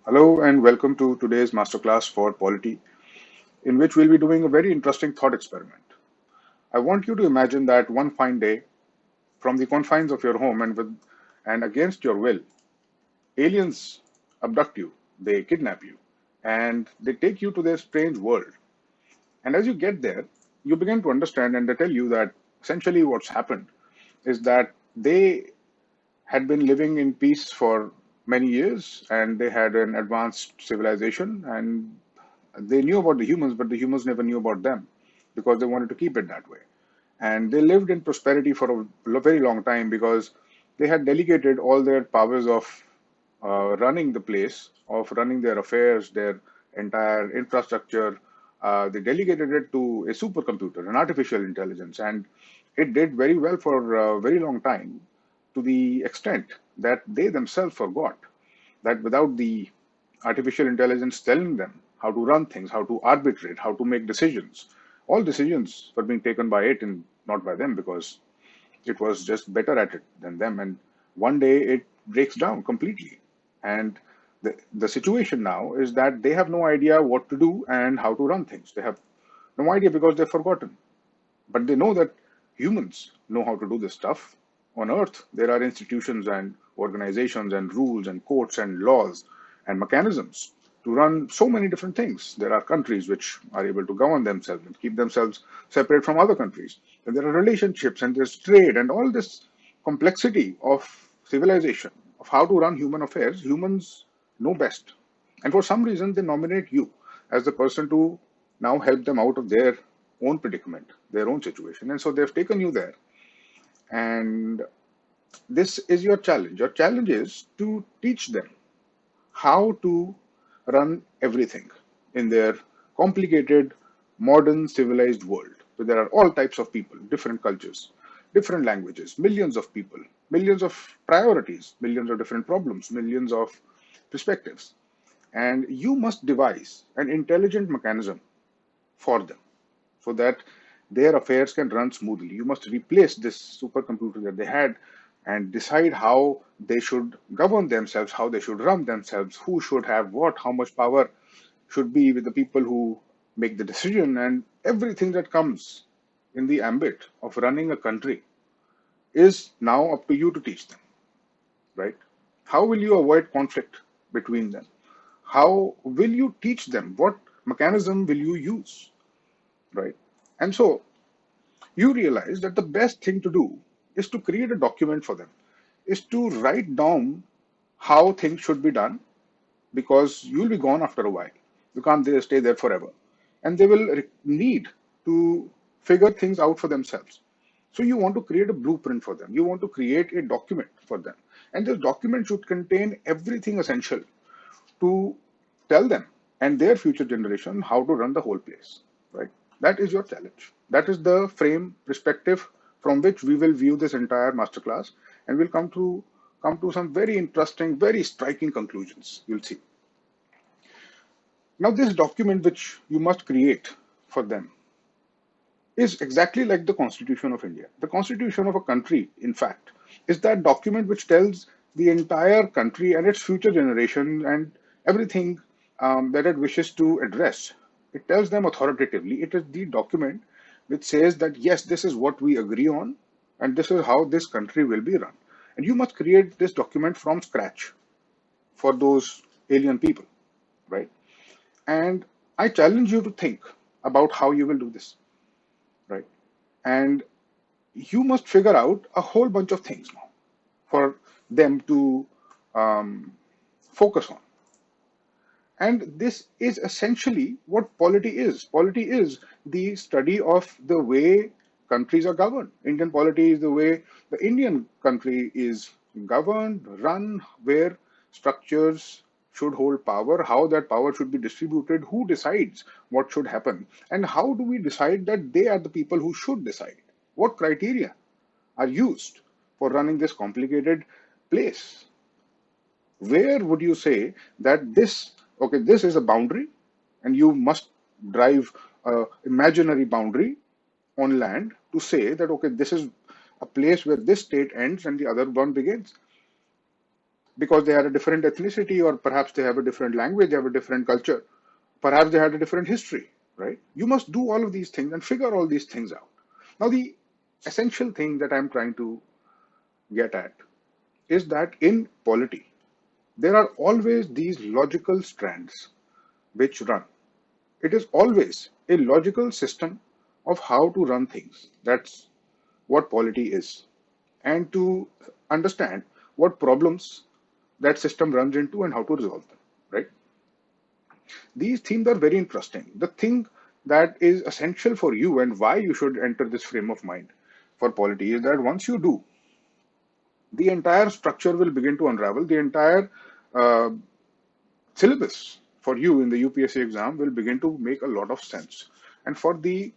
Hello and welcome to today's Masterclass for Polity, in which we'll be doing a very interesting thought experiment. I want you to imagine that one fine day, from the confines of your home and against your will, aliens abduct you, they kidnap you, and they take you to their strange world. And as you get there, you begin to understand, and they tell you that essentially what's happened is that they had been living in peace for many years and they had an advanced civilization and they knew about the humans, but the humans never knew about them because they wanted to keep it that way. And they lived in prosperity for a very long time because they had delegated all their powers of running the place, of running their affairs, their entire infrastructure. They delegated it to a supercomputer, an artificial intelligence, and it did very well for a very long time to the extent that they themselves forgot that without the artificial intelligence telling them how to run things, how to arbitrate, how to make decisions, all decisions were being taken by it and not by them because it was just better at it than them. And one day it breaks down completely. And the situation now is that they have no idea what to do and how to run things. They have no idea because they've forgotten. But they know that humans know how to do this stuff. On Earth, there are institutions and organizations and rules and courts and laws and mechanisms to run so many different things. There are countries which are able to govern themselves and keep themselves separate from other countries. And there are relationships and there's trade and all this complexity of civilization, of how to run human affairs. Humans know best. And for some reason, they nominate you as the person to now help them out of their own predicament, their own situation. And so they've taken you there. And this is your challenge. Your challenge is to teach them how to run everything in their complicated, modern, civilized world. So there are all types of people, different cultures, different languages, millions of people, millions of priorities, millions of different problems, millions of perspectives. And you must devise an intelligent mechanism for them so that their affairs can run smoothly. You must replace this supercomputer that they had and decide how they should govern themselves, how they should run themselves, who should have what, how much power should be with the people who make the decision, and everything that comes in the ambit of running a country is now up to you to teach them, right? How will you avoid conflict between them? How will you teach them? What mechanism will you use, right? And so you realize that the best thing to do is to create a document for them, is to write down how things should be done because you'll be gone after a while. You can't stay there forever. And they will need to figure things out for themselves. So you want to create a blueprint for them. You want to create a document for them. And this document should contain everything essential to tell them and their future generation how to run the whole place, right? That is your challenge. That is the frame perspective from which we will view this entire masterclass, and we'll come to some very interesting, very striking conclusions. You'll see. Now, this document which you must create for them is exactly like the Constitution of India. The Constitution of a country, in fact, is that document which tells the entire country and its future generation and everything that it wishes to address. It tells them authoritatively. It is the document which says that, yes, this is what we agree on, and this is how this country will be run. And you must create this document from scratch for those alien people, right? And I challenge you to think about how you will do this, right? And you must figure out a whole bunch of things now for them to focus on. And this is essentially what polity is. Polity is the study of the way countries are governed. Indian polity is the way the Indian country is governed, run, where structures should hold power, how that power should be distributed, who decides what should happen, and how do we decide that they are the people who should decide? What criteria are used for running this complicated place? Where would you say that this is a boundary and you must drive a imaginary boundary on land to say that, okay, this is a place where this state ends and the other one begins. because they had a different ethnicity, or perhaps they have a different language, they have a different culture, perhaps they had a different history, right? You must do all of these things and figure all these things out. Now, the essential thing that I'm trying to get at is that in polity, there are always these logical strands which run. It is always a logical system of how to run things. That's what polity is. And to understand what problems that system runs into and how to resolve them, right? These themes are very interesting. The thing that is essential for you and why you should enter this frame of mind for polity is that once you do, the entire structure will begin to unravel. The entire uh, syllabus for you in the UPSC exam will begin to make a lot of sense. And for the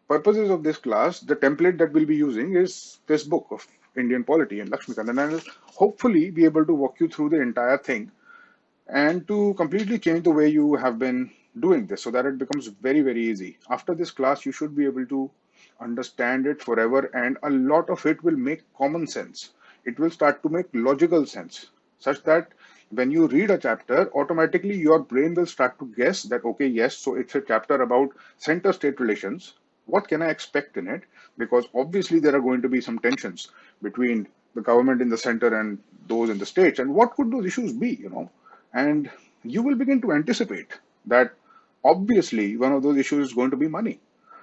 purposes of this class, the template that we'll be using is this book of Indian Polity and Laxmikant. And I'll hopefully be able to walk you through the entire thing and to completely change the way you have been doing this so that it becomes very, very easy. After this class, you should be able to understand it forever, and a lot of it will make common sense. It will start to make logical sense, such that when you read a chapter, automatically your brain will start to guess that, okay, yes, so it's a chapter about center state relations. What can I expect in it? Because obviously there are going to be some tensions between the government in the center and those in the states. And what could those issues be, And you will begin to anticipate that obviously one of those issues is going to be money.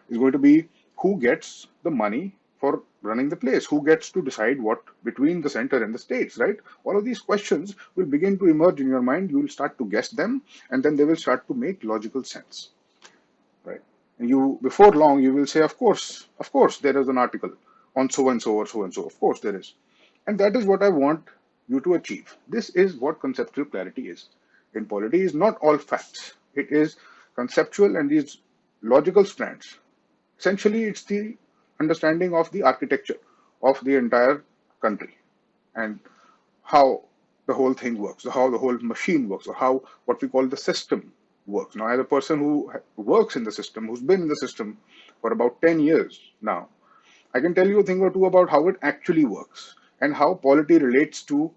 Is going to be who gets the money for running the place, who gets to decide what between the center and the states, right? All of these questions will begin to emerge in your mind. You will start to guess them, and then they will start to make logical sense, right? And you, before long, you will say, of course, there is an article on so and so or so and so. Of course, there is. And that is what I want you to achieve. This is what conceptual clarity is. In polity, is not all facts. It is conceptual and these logical strands. Essentially, it's the understanding of the architecture of the entire country and how the whole thing works, how the whole machine works, or how what we call the system works. Now, as a person who works in the system, who's been in the system for about 10 years now, I can tell you a thing or two about how it actually works and how polity relates to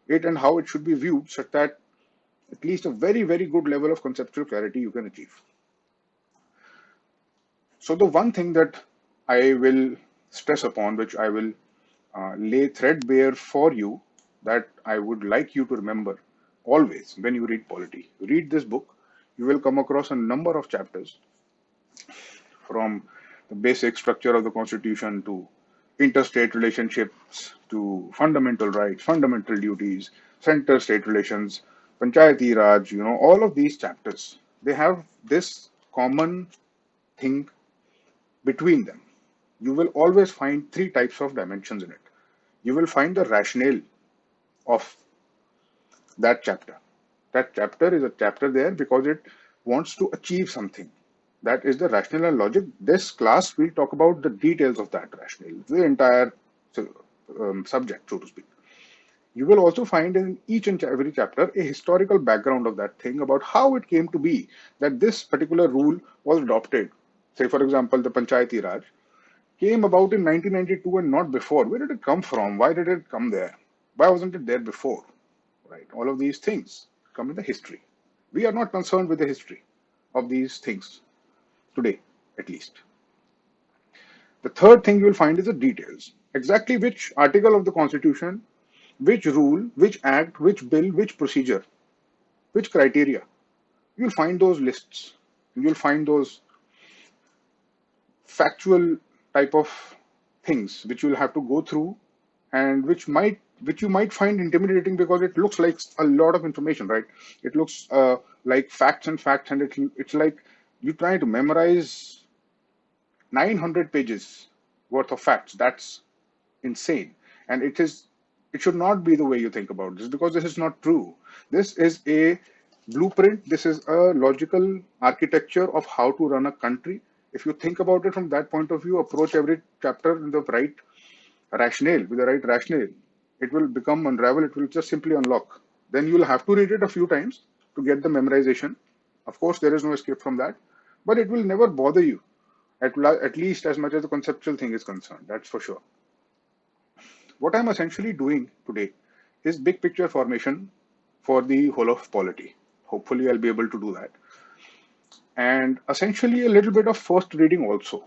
it and how it should be viewed such that at least a very, very good level of conceptual clarity you can achieve. So the one thing that I will stress upon, which I will lay threadbare for you, that I would like you to remember always when you read polity. Read this book. You will come across a number of chapters from the basic structure of the Constitution to interstate relationships to fundamental rights, fundamental duties, center-state relations, Panchayati Raj, all of these chapters, they have this common thing between them. You will always find three types of dimensions in it. You will find the rationale of that chapter. That chapter is a chapter there because it wants to achieve something. That is the rationale and logic. This class will talk about the details of that rationale, the entire subject, so to speak. You will also find in each and every chapter a historical background of that thing about how it came to be that this particular rule was adopted. Say, for example, the Panchayati Raj came about in 1992 and not before. Where did it come from? Why did it come there? Why wasn't it there before? Right? All of these things come in the history. We are not concerned with the history of these things today, at least. The third thing you will find is the details. Exactly which article of the Constitution, which rule, which act, which bill, which procedure, which criteria. You'll find those lists. You'll find those factual type of things which you'll have to go through and which you might find intimidating because it looks like a lot of information, right? It looks like facts and facts, and it's like you try to memorize 900 pages worth of facts. That's insane. And it should not be the way you think about this, because this is not true. This is a blueprint. This is a logical architecture of how to run a country. If you think about it from that point of view, approach every chapter in the right rationale, with the right rationale, it will become unravel. It will just simply unlock. Then you will have to read it a few times to get the memorization. Of course, there is no escape from that, but it will never bother you, at least as much as the conceptual thing is concerned. That's for sure. What I'm essentially doing today is big picture formation for the whole of polity. Hopefully, I'll be able to do that. And essentially, a little bit of first reading also.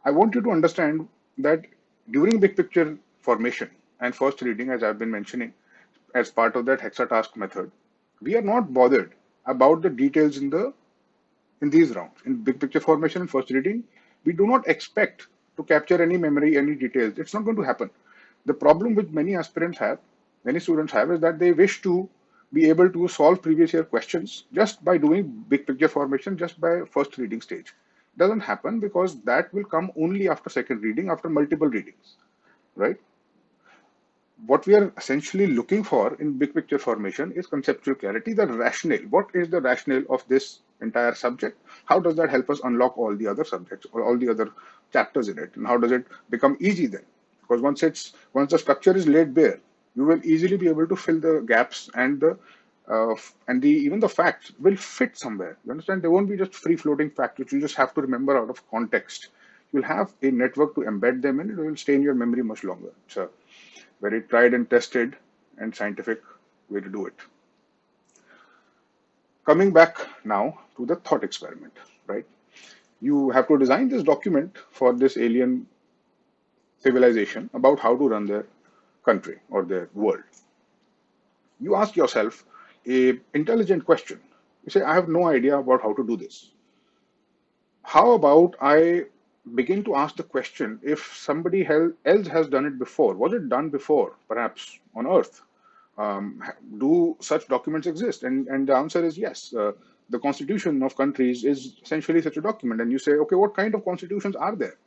I want you to understand that during big picture formation and first reading, as I've been mentioning, as part of that hexatask method, we are not bothered about the details in these rounds. In big picture formation and first reading, we do not expect to capture any memory, any details. It's not going to happen. The problem which many aspirants have, many students have, is that they wish to be able to solve previous year questions just by doing big picture formation, just by first reading stage. Doesn't happen because that will come only after second reading, after multiple readings, right? What we are essentially looking for in big picture formation is conceptual clarity, the rationale. What is the rationale of this entire subject? How does that help us unlock all the other subjects or all the other chapters in it? And how does it become easy then? Because once the structure is laid bare, you will easily be able to fill the gaps, and the even the facts will fit somewhere. You understand? They won't be just free floating facts which you just have to remember out of context. You'll have a network to embed them in. It will stay in your memory much longer. It's a very tried and tested and scientific way to do it. Coming back now to the thought experiment, right? You have to design this document for this alien civilization about how to run their country or their world. You ask yourself a intelligent question. You say, I have no idea about how to do this. How about I begin to ask the question, if somebody else has done it before, was it done before, perhaps on Earth? Do such documents exist? And the answer is yes. The constitution of countries is essentially such a document. And you say, okay, what kind of constitutions are there?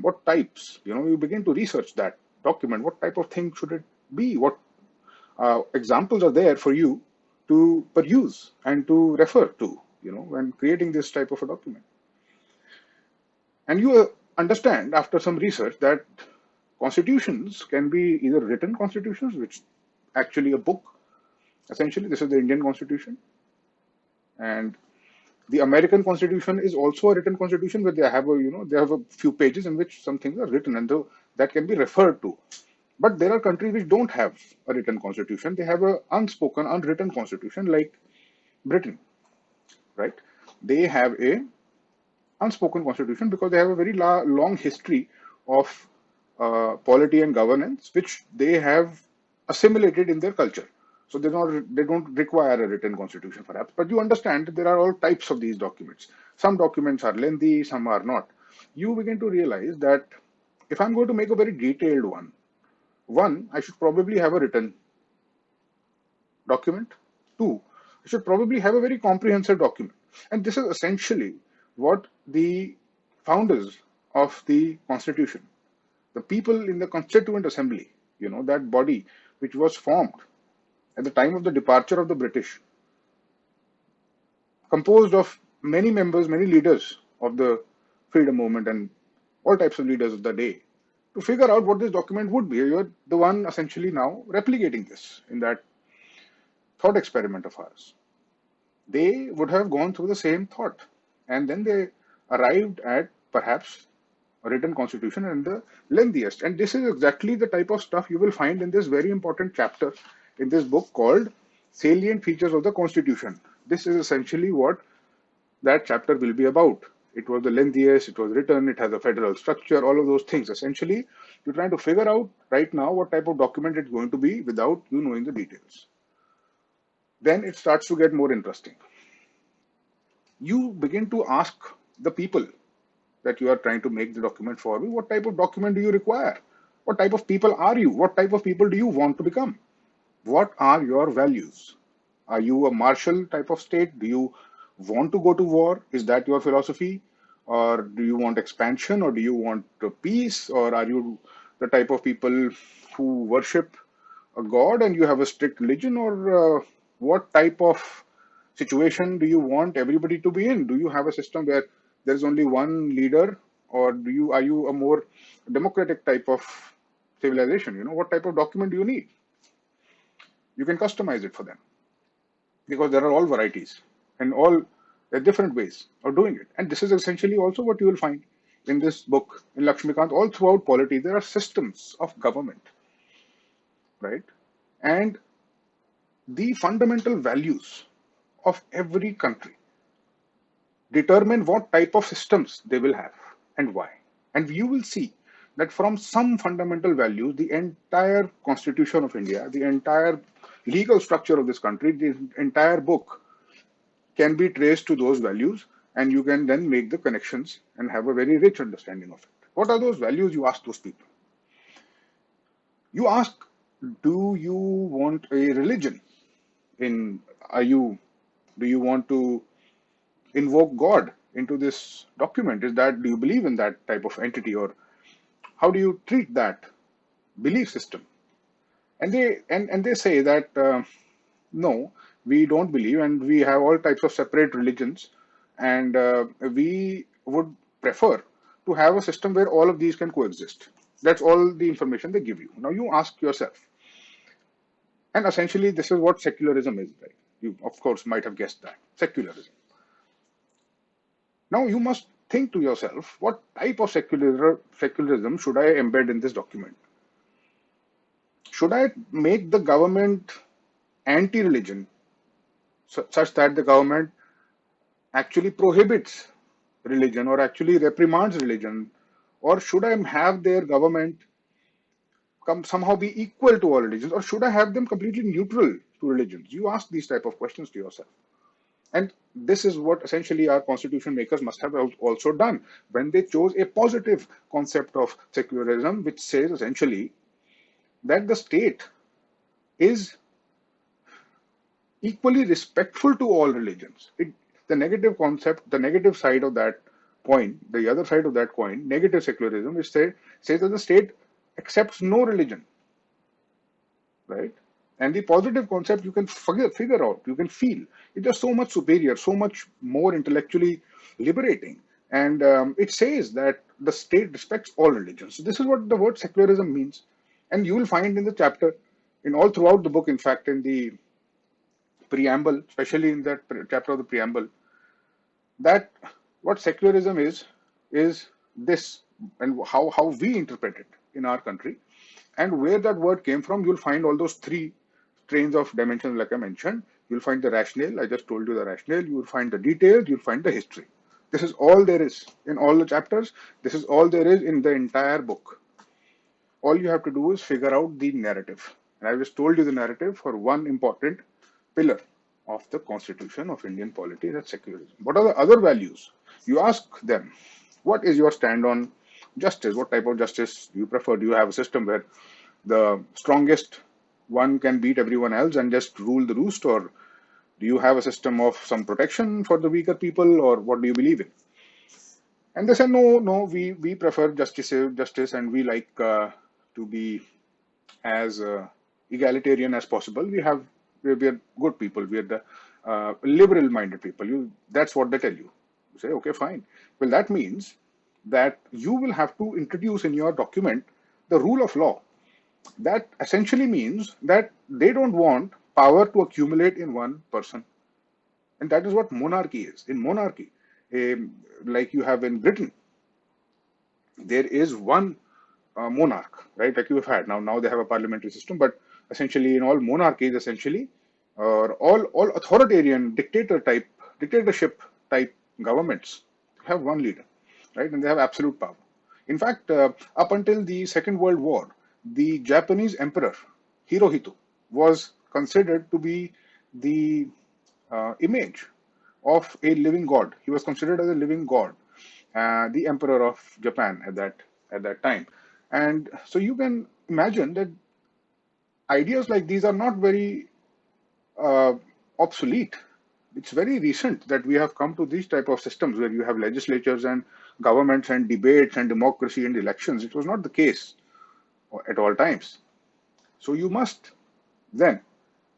What types? You begin to research that document. What type of thing should it be? What examples are there for you to peruse and to refer to, when creating this type of a document? And you understand after some research that constitutions can be either written constitutions, which actually a book. Essentially, this is the Indian Constitution. And the American Constitution is also a written constitution where they have a few pages in which some things are written, and that can be referred to. But there are countries which don't have a written constitution. They have a unspoken, unwritten constitution, like Britain, right? They have a unspoken constitution because they have a very long history of polity and governance, which they have assimilated in their culture. So they don't require a written constitution, perhaps. But you understand that there are all types of these documents. Some documents are lengthy, some are not. You begin to realize that if I'm going to make a very detailed one, I should probably have a written document. Two, I should probably have a very comprehensive document. And this is essentially what the founders of the Constitution, the people in the Constituent Assembly, that body which was formed at the time of the departure of the British, composed of many members, many leaders of the freedom movement and all types of leaders of the day, to figure out what this document would be. You're the one essentially now replicating this in that thought experiment of ours. They would have gone through the same thought, and then they arrived at perhaps a written constitution and the lengthiest. And this is exactly the type of stuff you will find in this very important chapter in this book called Salient Features of the Constitution. This is essentially what that chapter will be about. It was the lengthiest, it was written, it has a federal structure, all of those things. Essentially, you're trying to figure out right now what type of document it's going to be without you knowing the details. Then it starts to get more interesting. You begin to ask the people that you are trying to make the document for, what type of document do you require? What type of people are you? What type of people do you want to become? What are your values? Are you a martial type of state? Do you want to go to war? Is that your philosophy? Or do you want expansion? Or do you want peace? Or are you the type of people who worship a god and you have a strict religion? Or what type of situation do you want everybody to be in? Do you have a system where there's only one leader? Or are you a more democratic type of civilization? What type of document do you need? You can customize it for them, because there are all varieties and all different ways of doing it. And this is essentially also what you will find in this book, in Laxmikant. All throughout polity, there are systems of government. right? And the fundamental values of every country determine what type of systems they will have and why. And you will see that from some fundamental values, the entire constitution of India, the entire legal structure of this country, the entire book can be traced to those values, and you can then make the connections and have a very rich understanding of it. What are those values? You ask those people. You ask, do you want a religion? In are you do you want to invoke God into this document? Is that, do you believe in that type of entity, or how do you treat that belief system? And they say that no, we don't believe, and we have all types of separate religions, and we would prefer to have a system where all of these can coexist. That's all the information they give you. Now you ask yourself, and essentially this is what secularism is, right? You of course might have guessed that secularism. Now you must think to yourself, what type of secularism should I embed in this document? Should I make the government anti-religion, such that the government actually prohibits religion or actually reprimands religion? Or should I have their government somehow be equal to all religions? Or should I have them completely neutral to religions? You ask these type of questions to yourself. And this is what essentially our constitution makers must have also done when they chose a positive concept of secularism, which says essentially that the state is equally respectful to all religions. The negative concept, the negative side of that coin, the other side of that coin, negative secularism, is says that the state accepts no religion, right? And the positive concept you can figure out, you can feel. It is so much superior, so much more intellectually liberating. And it says that the state respects all religions. So this is what the word secularism means. And you will find in the chapter, in all throughout the book, in fact, in the preamble, especially in that chapter of the preamble, that what secularism is this, and how we interpret it in our country, and where that word came from. You'll find all those three trains of dimensions, like I mentioned. You'll find the rationale. I just told you the rationale. You'll find the details. You'll find the history. This is all there is in all the chapters. This is all there is in the entire book. All you have to do is figure out the narrative. And I just told you the narrative for one important pillar of the constitution of Indian polity, that's secularism. What are the other values? You ask them, what is your stand on justice? What type of justice do you prefer? Do you have a system where the strongest one can beat everyone else and just rule the roost? Or do you have a system of some protection for the weaker people? Or what do you believe in? And they said, no, we prefer justice, and we like to be as egalitarian as possible. We're good people. We're the liberal-minded people. That's what they tell you. You say, okay, fine. Well, that means that you will have to introduce in your document the rule of law. That essentially means that they don't want power to accumulate in one person. And that is what monarchy is. In monarchy, like you have in Britain, there is one monarch, right? Like you have had. Now they have a parliamentary system, but essentially in all monarchies, essentially, or all authoritarian dictatorship type governments have one leader, right? And they have absolute power. In fact, up until the Second World War, the Japanese emperor Hirohito was considered to be the image of a living god. He was considered as a living god, the emperor of Japan at that time. And so you can imagine that ideas like these are not very obsolete. It's very recent that we have come to these type of systems where you have legislatures and governments and debates and democracy and elections. It was not the case at all times. So you must then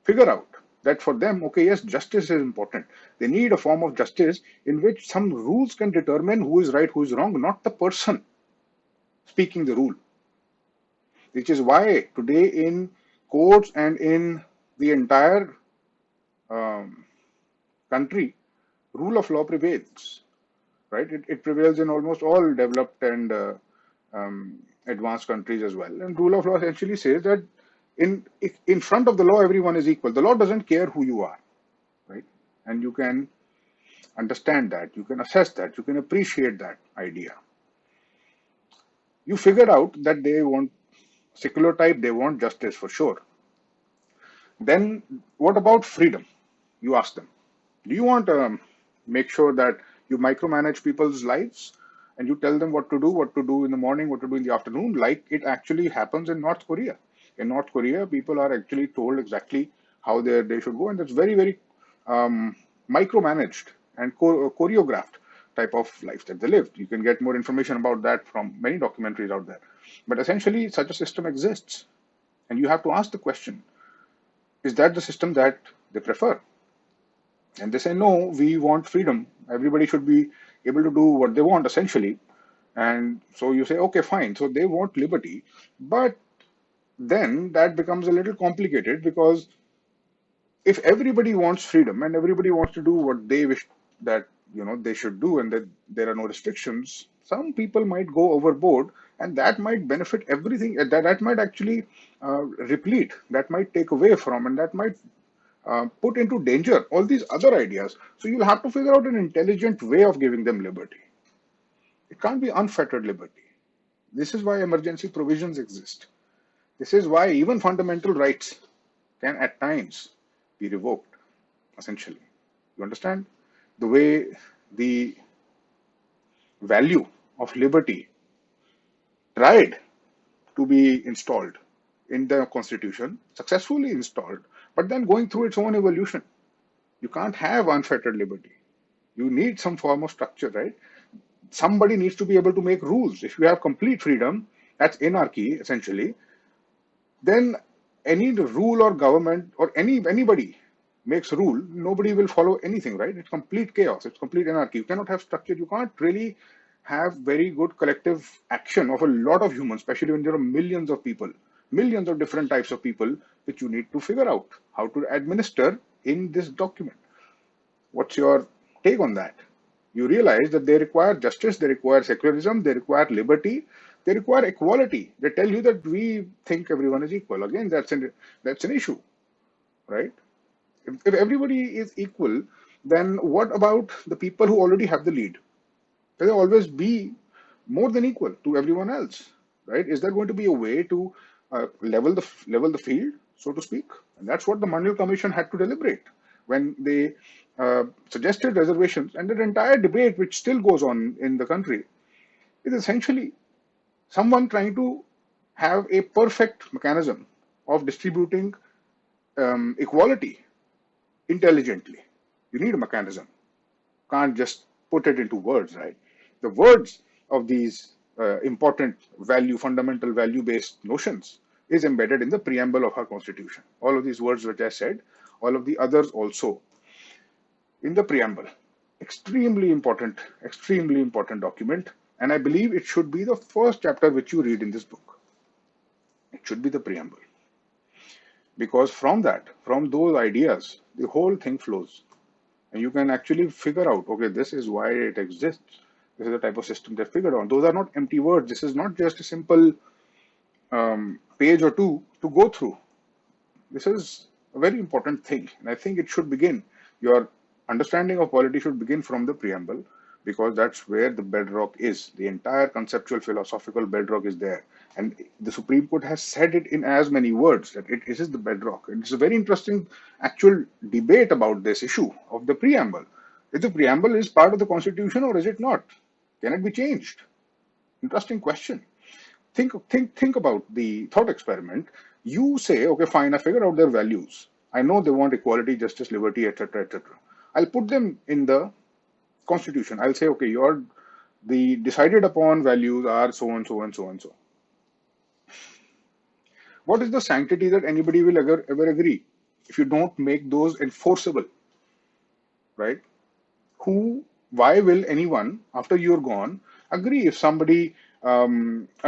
figure out that for them, okay, yes, justice is important. They need a form of justice in which some rules can determine who is right, who is wrong, not the person speaking the rule. Which is why today in courts and in the entire country, rule of law prevails, right? It prevails in almost all developed and advanced countries as well. And rule of law essentially says that In front of the law, everyone is equal. The law doesn't care who you are, right? And you can understand that, you can assess that, you can appreciate that idea. You figure out that they want secular type, they want justice for sure. Then what about freedom? You ask them. Do you want to make sure that you micromanage people's lives and you tell them what to do in the morning, what to do in the afternoon, like it actually happens in North Korea? In North Korea, people are actually told exactly how their day should go, and that's very, very um, micromanaged and choreographed type of life that they live. You can get more information about that from many documentaries out there. But essentially, such a system exists, and you have to ask the question: is that the system that they prefer? And they say, no, we want freedom. Everybody should be able to do what they want, essentially. And so you say, okay, fine. So they want liberty. But then that becomes a little complicated, because if everybody wants freedom and everybody wants to do what they wish that they should do, and that there are no restrictions, some people might go overboard, and that might benefit everything. That might actually replete, that might take away from, and that might put into danger all these other ideas. So you'll have to figure out an intelligent way of giving them liberty. It can't be unfettered liberty. This is why emergency provisions exist. This is why even fundamental rights can at times be revoked, essentially. You understand? The way the value of liberty tried to be installed in the constitution, successfully installed, but then going through its own evolution. You can't have unfettered liberty. You need some form of structure, right? Somebody needs to be able to make rules. If you have complete freedom, that's anarchy, essentially. Then any rule or government or anybody makes rule, nobody will follow anything, right? It's complete chaos. It's complete anarchy. You cannot have structure. You can't really have very good collective action of a lot of humans, especially when there are millions of people, millions of different types of people, which you need to figure out how to administer in this document. What's your take on that? You realize that they require justice, they require secularism, they require liberty, they require equality. They tell you that we think everyone is equal. Again, that's an issue, right? If everybody is equal, then what about the people who already have the lead? Will they always be more than equal to everyone else, right? Is there going to be a way to level the field, so to speak? And that's what the Mandal Commission had to deliberate when they suggested reservations. And the entire debate, which still goes on in the country, is essentially someone trying to have a perfect mechanism of distributing equality intelligently. You need a mechanism. Can't just put it into words, right? The words of these important fundamental value-based notions is embedded in the preamble of our constitution. All of these words which I said, all of the others also in the preamble. Extremely important document. And I believe it should be the first chapter which you read in this book. It should be the preamble. Because from those ideas, the whole thing flows. And you can actually figure out, okay, this is why it exists. This is the type of system they're figured on. Those are not empty words. This is not just a simple page or two to go through. This is a very important thing. And I think it should begin. Your understanding of polity should begin from the preamble, because that's where the bedrock is. The entire conceptual philosophical bedrock is there. And the Supreme Court has said it in as many words that it is the bedrock. It's a very interesting actual debate about this issue of the preamble. If the preamble is part of the Constitution or is it not? Can it be changed? Interesting question. Think about the thought experiment. You say, okay, fine, I figure out their values. I know they want equality, justice, liberty, etc., etc. I'll put them in the Constitution. I'll say, okay, the decided upon values are so and so and so and so. What is the sanctity that anybody will ever agree if you don't make those enforceable, right? Why will anyone, after you're gone, agree if somebody, a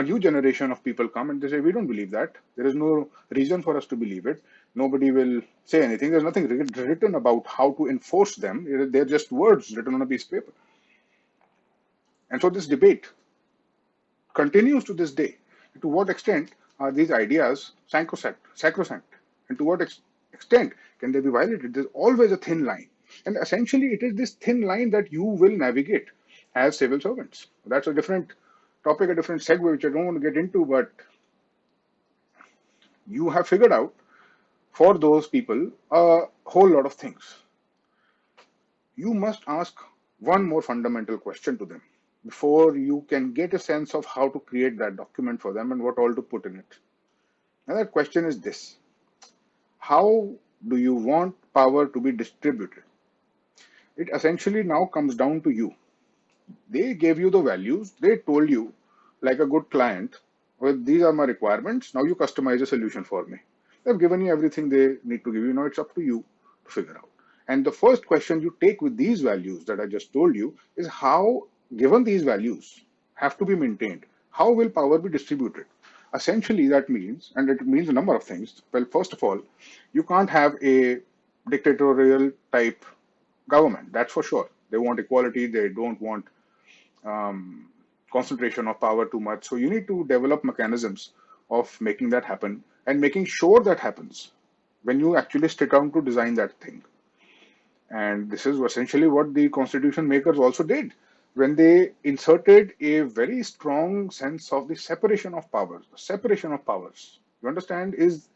new generation of people come and they say, we don't believe that. There is no reason for us to believe it. Nobody will say anything. There's nothing written about how to enforce them. They're just words written on a piece of paper. And so this debate continues to this day. To what extent are these ideas sacrosanct? And to what extent can they be violated? There's always a thin line. And essentially, it is this thin line that you will navigate as civil servants. That's a different topic, a different segue, which I don't want to get into, but you have figured out for those people a whole lot of things. You must ask one more fundamental question to them before you can get a sense of how to create that document for them and what all to put in it. And that question is this: how do you want power to be distributed? It essentially now comes down to you. They gave you the values, they told you, like a good client, well, these are my requirements, now you customize a solution for me. They've given you everything they need to give you, now it's up to you to figure out. And the first question you take with these values that I just told you is how, given these values have to be maintained, how will power be distributed? Essentially, that means, and it means a number of things. Well, first of all, you can't have a dictatorial type government, that's for sure. They want equality, they don't want um, concentration of power too much. So you need to develop mechanisms of making that happen and making sure that happens when you actually sit down to design that thing. And this is essentially what the constitution makers also did when they inserted a very strong sense of the separation of powers. Separation of powers, you understand, is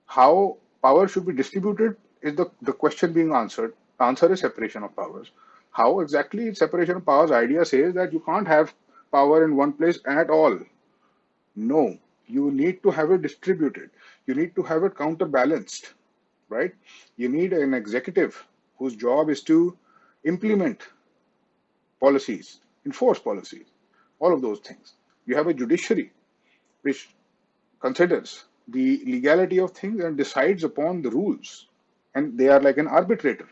how power should be distributed is the question being answered. The answer is separation of powers. How exactly separation of powers idea says that you can't have power in one place at all. No, you need to have it distributed. You need to have it counterbalanced, right? You need an executive whose job is to implement policies, enforce policies, all of those things. You have a judiciary which considers the legality of things and decides upon the rules. And they are like an arbitrator,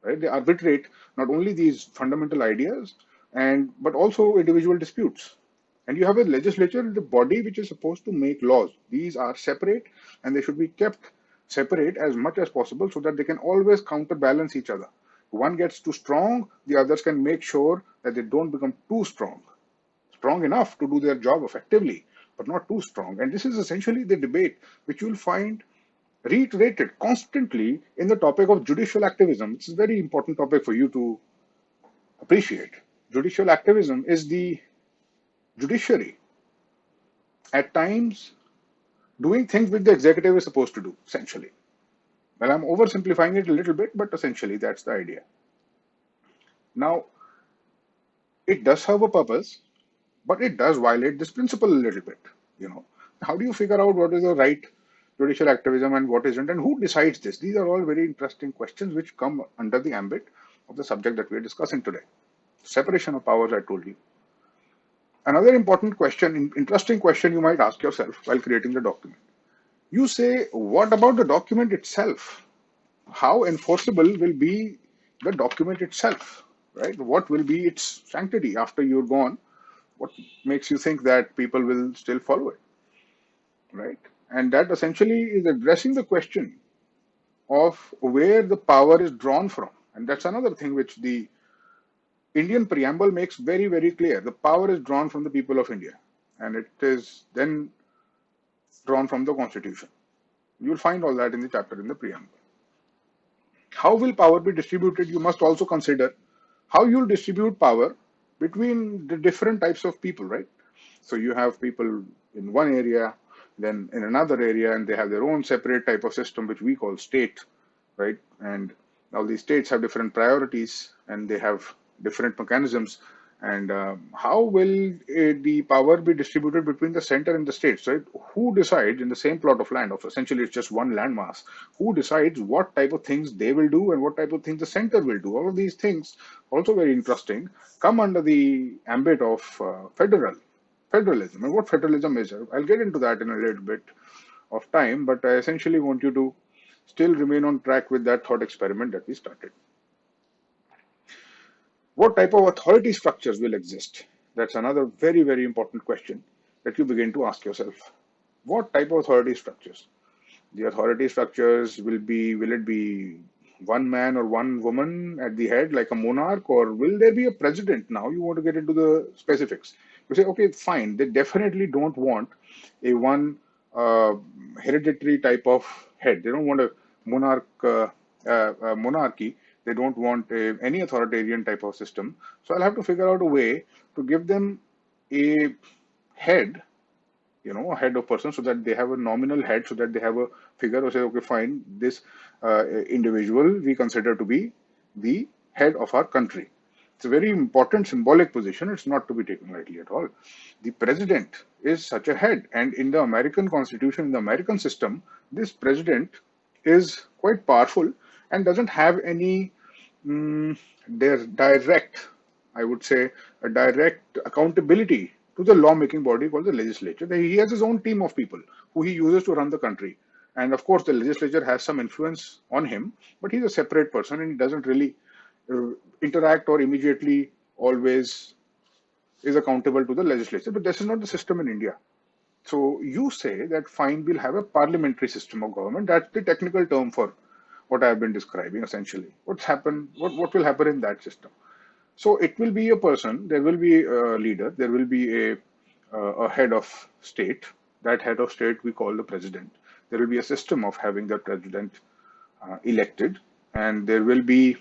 right? They arbitrate not only these fundamental ideas and but also individual disputes. And you have a legislature, the body which is supposed to make laws. These are separate and they should be kept separate as much as possible so that they can always counterbalance each other. One gets too strong, the others can make sure that they don't become too strong. Strong enough to do their job effectively, but not too strong. And this is essentially the debate which you'll find reiterated constantly in the topic of judicial activism. It's a very important topic for you to appreciate. Judicial activism is the judiciary at times doing things which the executive is supposed to do, essentially. Well, I'm oversimplifying it a little bit, but essentially that's the idea. Now, it does have a purpose, but it does violate this principle a little bit. You know, how do you figure out what is the right judicial activism and what isn't, and who decides this? These are all very interesting questions which come under the ambit of the subject that we're discussing today. Separation of powers, I told you. Another important question, interesting question you might ask yourself while creating the document. You say, what about the document itself? How enforceable will be the document itself, right? What will be its sanctity after you're gone? What makes you think that people will still follow it, right? And that essentially is addressing the question of where the power is drawn from. And that's another thing which the Indian Preamble makes very, very clear. The power is drawn from the people of India, and it is then drawn from the Constitution. You'll find all that in the chapter in the Preamble. How will power be distributed? You must also consider how you'll distribute power between the different types of people, right? So you have people in one area, then in another area, and they have their own separate type of system, which we call state, right? And all these states have different priorities and they have different mechanisms. And how will the power be distributed between the center and the states, right? Who decides in the same plot of land, of essentially it's just one landmass, who decides what type of things they will do and what type of things the center will do? All of these things, also very interesting, come under the ambit of federalism. And what federalism is, I'll get into that in a little bit of time, but I essentially want you to still remain on track with that thought experiment that we started. What type of authority structures will exist? That's another very, very important question that you begin to ask yourself. What type of authority structures? The authority structures will it be one man or one woman at the head, like a monarch, or will there be a president? Now you want to get into the specifics. You say, okay, fine. They definitely don't want a one hereditary type of head. They don't want a monarchy. They don't want any authoritarian type of system. So I'll have to figure out a way to give them a head, a head of person, so that they have a nominal head, so that they have a figure or say, okay, fine, this individual we consider to be the head of our country. It's a very important symbolic position. It's not to be taken lightly at all. The president is such a head, and in the American Constitution, in the American system, this president is quite powerful and doesn't have any direct, I would say, a direct accountability to the lawmaking body called the legislature. He has his own team of people who he uses to run the country. And of course, the legislature has some influence on him, but he's a separate person and he doesn't really interact or immediately always is accountable to the legislature. But this is not the system in India. So you say that fine, we'll have a parliamentary system of government. That's the technical term for what I've been describing essentially. What will happen in that system? So it will be a person, there will be a leader, there will be a head of state. That head of state we call the president. There will be a system of having the president elected, and there will be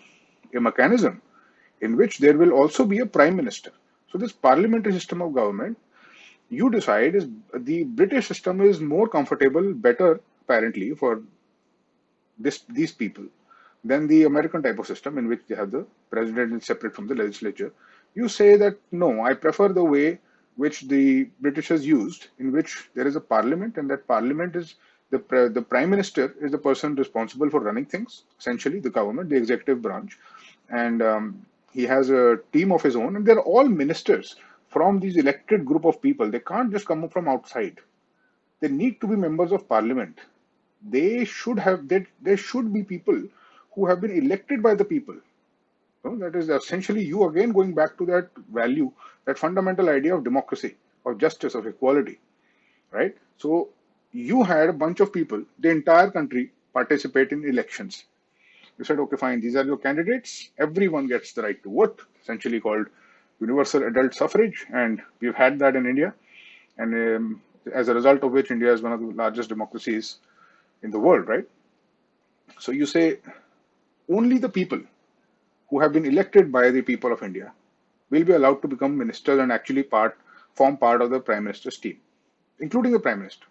a mechanism in which there will also be a prime minister. So this parliamentary system of government, you decide, is the British system is more comfortable, better apparently for these people than the American type of system in which they have the president is separate from the legislature. You say that no, I prefer the way which the Britishers used, in which there is a parliament, and that parliament is the prime minister is the person responsible for running things, essentially the government, the executive branch, and he has a team of his own, and they're all ministers from these elected group of people. They can't just come from outside. They need to be members of parliament. They should be people who have been elected by the people. So that is essentially you again going back to that value, that fundamental idea of democracy, of justice, of equality, right? So you had a bunch of people, the entire country participate in elections. You said, okay, fine, these are your candidates. Everyone gets the right to vote, essentially called universal adult suffrage. And we've had that in India. And as a result of which, India is one of the largest democracies in the world, right? So you say only the people who have been elected by the people of India will be allowed to become ministers and actually form part of the prime minister's team, including the prime minister,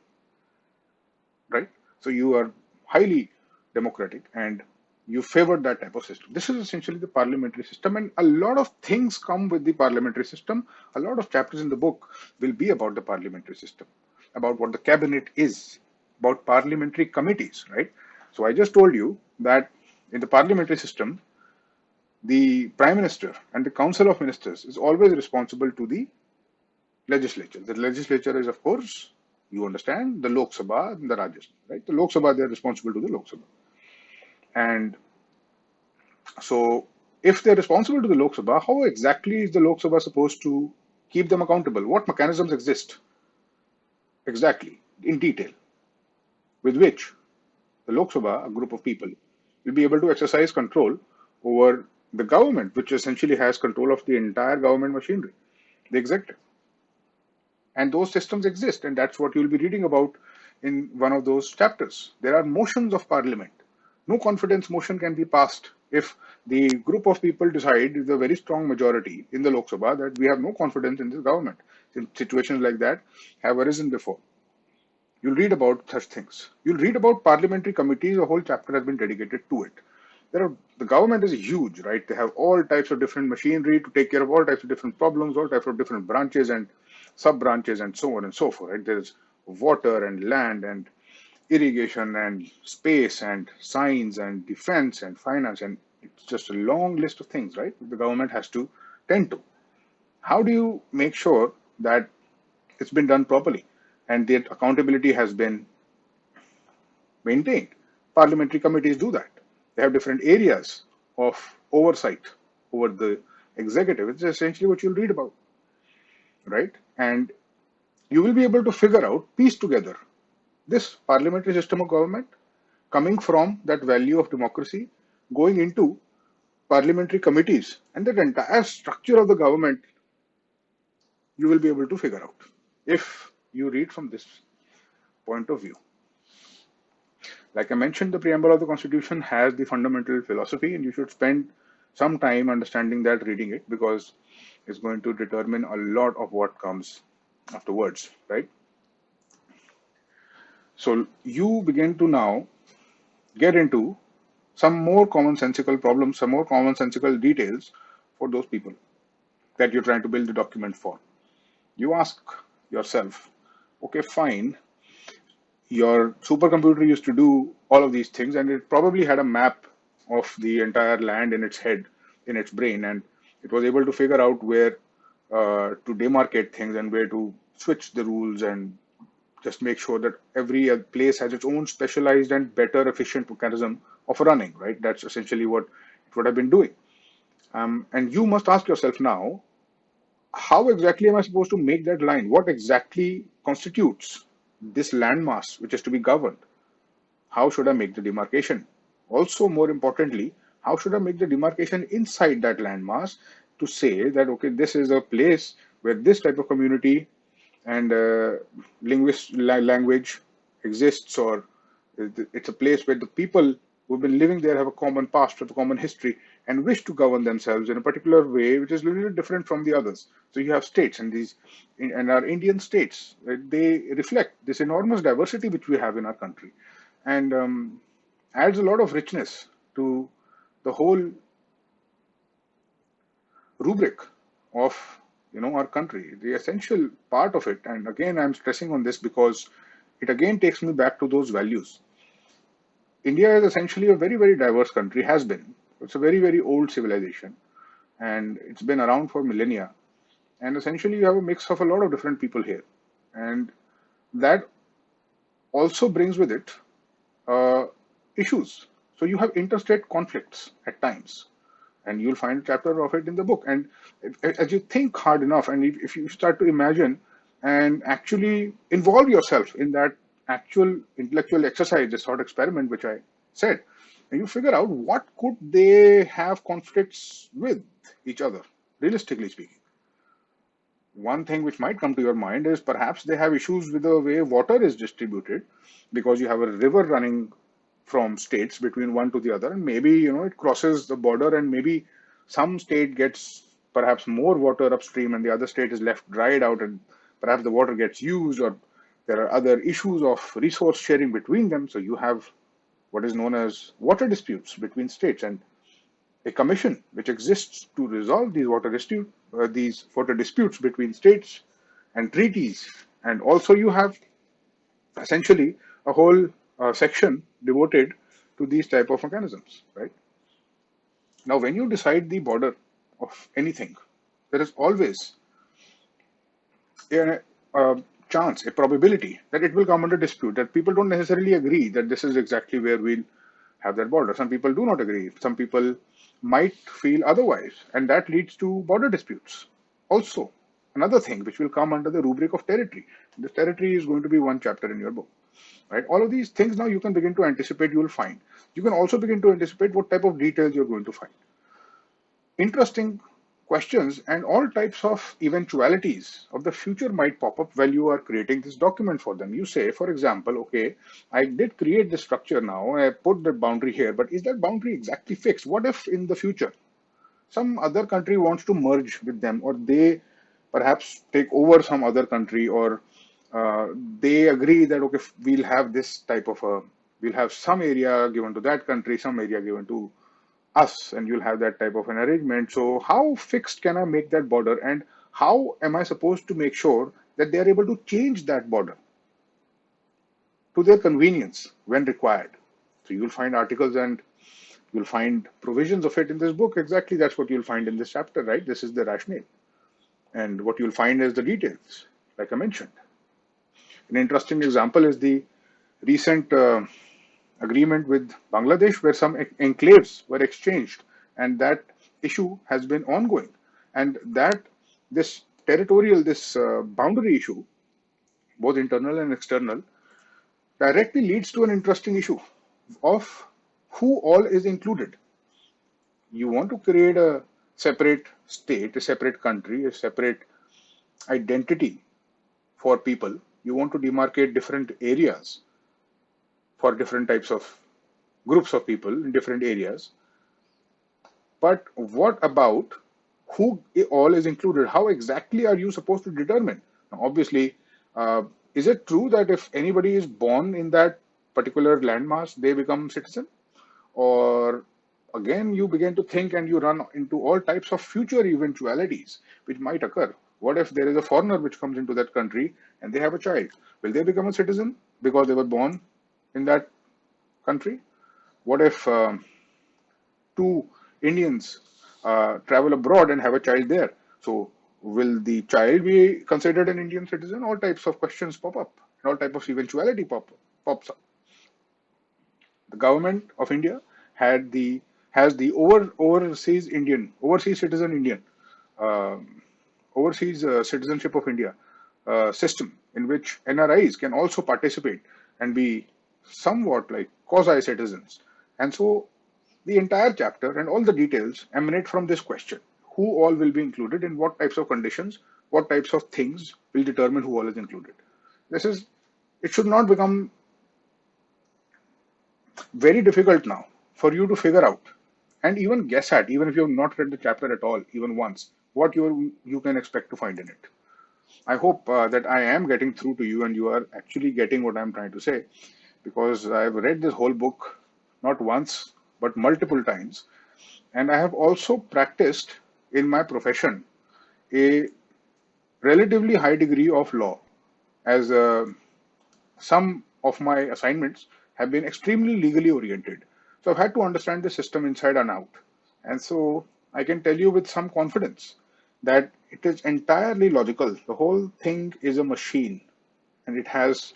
right? So you are highly democratic and you favored that type of system. This is essentially the parliamentary system, and a lot of things come with the parliamentary system. A lot of chapters in the book will be about the parliamentary system, about what the cabinet is, about parliamentary committees, right? So I just told you that in the parliamentary system, the prime minister and the council of ministers is always responsible to the legislature. The legislature is, of course, you understand, the Lok Sabha and the Rajya Sabha, right? The Lok Sabha, they are responsible to the Lok Sabha. And so if they're responsible to the Lok Sabha, how exactly is the Lok Sabha supposed to keep them accountable? What mechanisms exist exactly in detail with which the Lok Sabha, a group of people, will be able to exercise control over the government, which essentially has control of the entire government machinery, the executive. And those systems exist, and that's what you'll be reading about in one of those chapters. There are motions of parliament. No confidence motion can be passed if the group of people decide, with a very strong majority in the Lok Sabha, that we have no confidence in this government. Situations like that have arisen before. You'll read about such things. You'll read about parliamentary committees. A whole chapter has been dedicated to it. The government is huge, right? They have all types of different machinery to take care of all types of different problems, all types of different branches and sub-branches and so on and so forth, right? There's water and land and irrigation and space and science and defense and finance, and it's just a long list of things, right? The government has to tend to. How do you make sure that it's been done properly and that accountability has been maintained? Parliamentary committees do that. They have different areas of oversight over the executive. It's essentially what you'll read about, right? And you will be able to figure out, piece together this parliamentary system of government coming from that value of democracy, going into parliamentary committees, and that entire structure of the government you will be able to figure out if you read from this point of view. Like I mentioned, the preamble of the Constitution has the fundamental philosophy, and you should spend some time understanding that, reading it, because it's going to determine a lot of what comes afterwards, right? So you begin to now get into some more commonsensical problems, some more commonsensical details for those people that you're trying to build the document for. You ask yourself, okay, fine, your supercomputer used to do all of these things, and it probably had a map of the entire land in its head, in its brain, and it was able to figure out where to demarcate things and where to switch the rules and just make sure that every place has its own specialized and better efficient mechanism of running, right? That's essentially what it would have been doing. And you must ask yourself now, how exactly am I supposed to make that line? What exactly constitutes this landmass which is to be governed? How should I make the demarcation? Also, more importantly, how should I make the demarcation inside that landmass to say that, okay, this is a place where this type of community and language exists, or it's a place where the people who've been living there have a common past, have a common history, and wish to govern themselves in a particular way, which is a little different from the others. So you have states, and our Indian states, they reflect this enormous diversity which we have in our country, and adds a lot of richness to the whole rubric of our country, the essential part of it. And again, I'm stressing on this because it again takes me back to those values. India is essentially a very, very diverse country, has been. It's a very, very old civilization, and it's been around for millennia. And essentially, you have a mix of a lot of different people here, and that also brings with it issues. So you have interstate conflicts at times, and you'll find a chapter of it in the book. And as you think hard enough, and if you start to imagine and actually involve yourself in that actual intellectual exercise, this thought experiment which I said, and you figure out what could they have conflicts with each other, realistically speaking. One thing which might come to your mind is perhaps they have issues with the way water is distributed, because you have a river running from states between one to the other, and maybe it crosses the border, and maybe some state gets perhaps more water upstream and the other state is left dried out, and perhaps the water gets used, or there are other issues of resource sharing between them. So you have what is known as water disputes between states, and a commission which exists to resolve these water disputes between states and treaties. And also you have essentially a whole section devoted to these type of mechanisms, right? Now, when you decide the border of anything, there is always a chance, a probability that it will come under dispute, that people don't necessarily agree that this is exactly where we'll have that border. Some people do not agree. Some people might feel otherwise, and that leads to border disputes. Also, another thing which will come under the rubric of territory. This territory is going to be one chapter in your book, right? All of these things now you can begin to anticipate, you will find. You can also begin to anticipate what type of details you're going to find. Interesting questions and all types of eventualities of the future might pop up while you are creating this document for them. You say, for example, okay, I did create the structure now, I put the boundary here, but is that boundary exactly fixed? What if in the future some other country wants to merge with them, or they perhaps take over some other country, or they agree that, okay, we'll have this type of we'll have some area given to that country, some area given to us, and you'll have that type of an arrangement. So how fixed can I make that border, and how am I supposed to make sure that they are able to change that border to their convenience when required? So you'll find articles and you'll find provisions of it in this book. Exactly, that's what you'll find in this chapter, right? This is the rationale. And what you'll find is the details, like I mentioned. An interesting example is the recent agreement with Bangladesh, where some enclaves were exchanged, and that issue has been ongoing. And that this territorial, this boundary issue, both internal and external, directly leads to an interesting issue of who all is included. You want to create a separate state, a separate country, a separate identity for people, You want to demarcate different areas for different types of groups of people in different areas. But what about who all is included? How exactly are you supposed to determine? Now, obviously, is it true that if anybody is born in that particular landmass, they become citizen? Or again, you begin to think and you run into all types of future eventualities which might occur. What if there is a foreigner which comes into that country and they have a child? Will they become a citizen because they were born in that country? What if two Indians travel abroad and have a child there? So will the child be considered an Indian citizen? All types of questions pop up. All types of eventuality pops up. The government of India had the has the overseas citizen Indian um overseas citizenship of India system in which NRIs can also participate and be somewhat like quasi citizens. And so the entire chapter and all the details emanate from this question: who all will be included, in what types of conditions, what types of things will determine who all is included. This is it should not become very difficult now for you to figure out and even guess at, even if you have not read the chapter at all, even once, what you can expect to find in it. I hope that I am getting through to you and you are actually getting what I'm trying to say, because I've read this whole book not once but multiple times, and I have also practiced in my profession a relatively high degree of law, as some of my assignments have been extremely legally oriented. So I've had to understand the system inside and out. And so I can tell you with some confidence that it is entirely logical. The whole thing is a machine and it has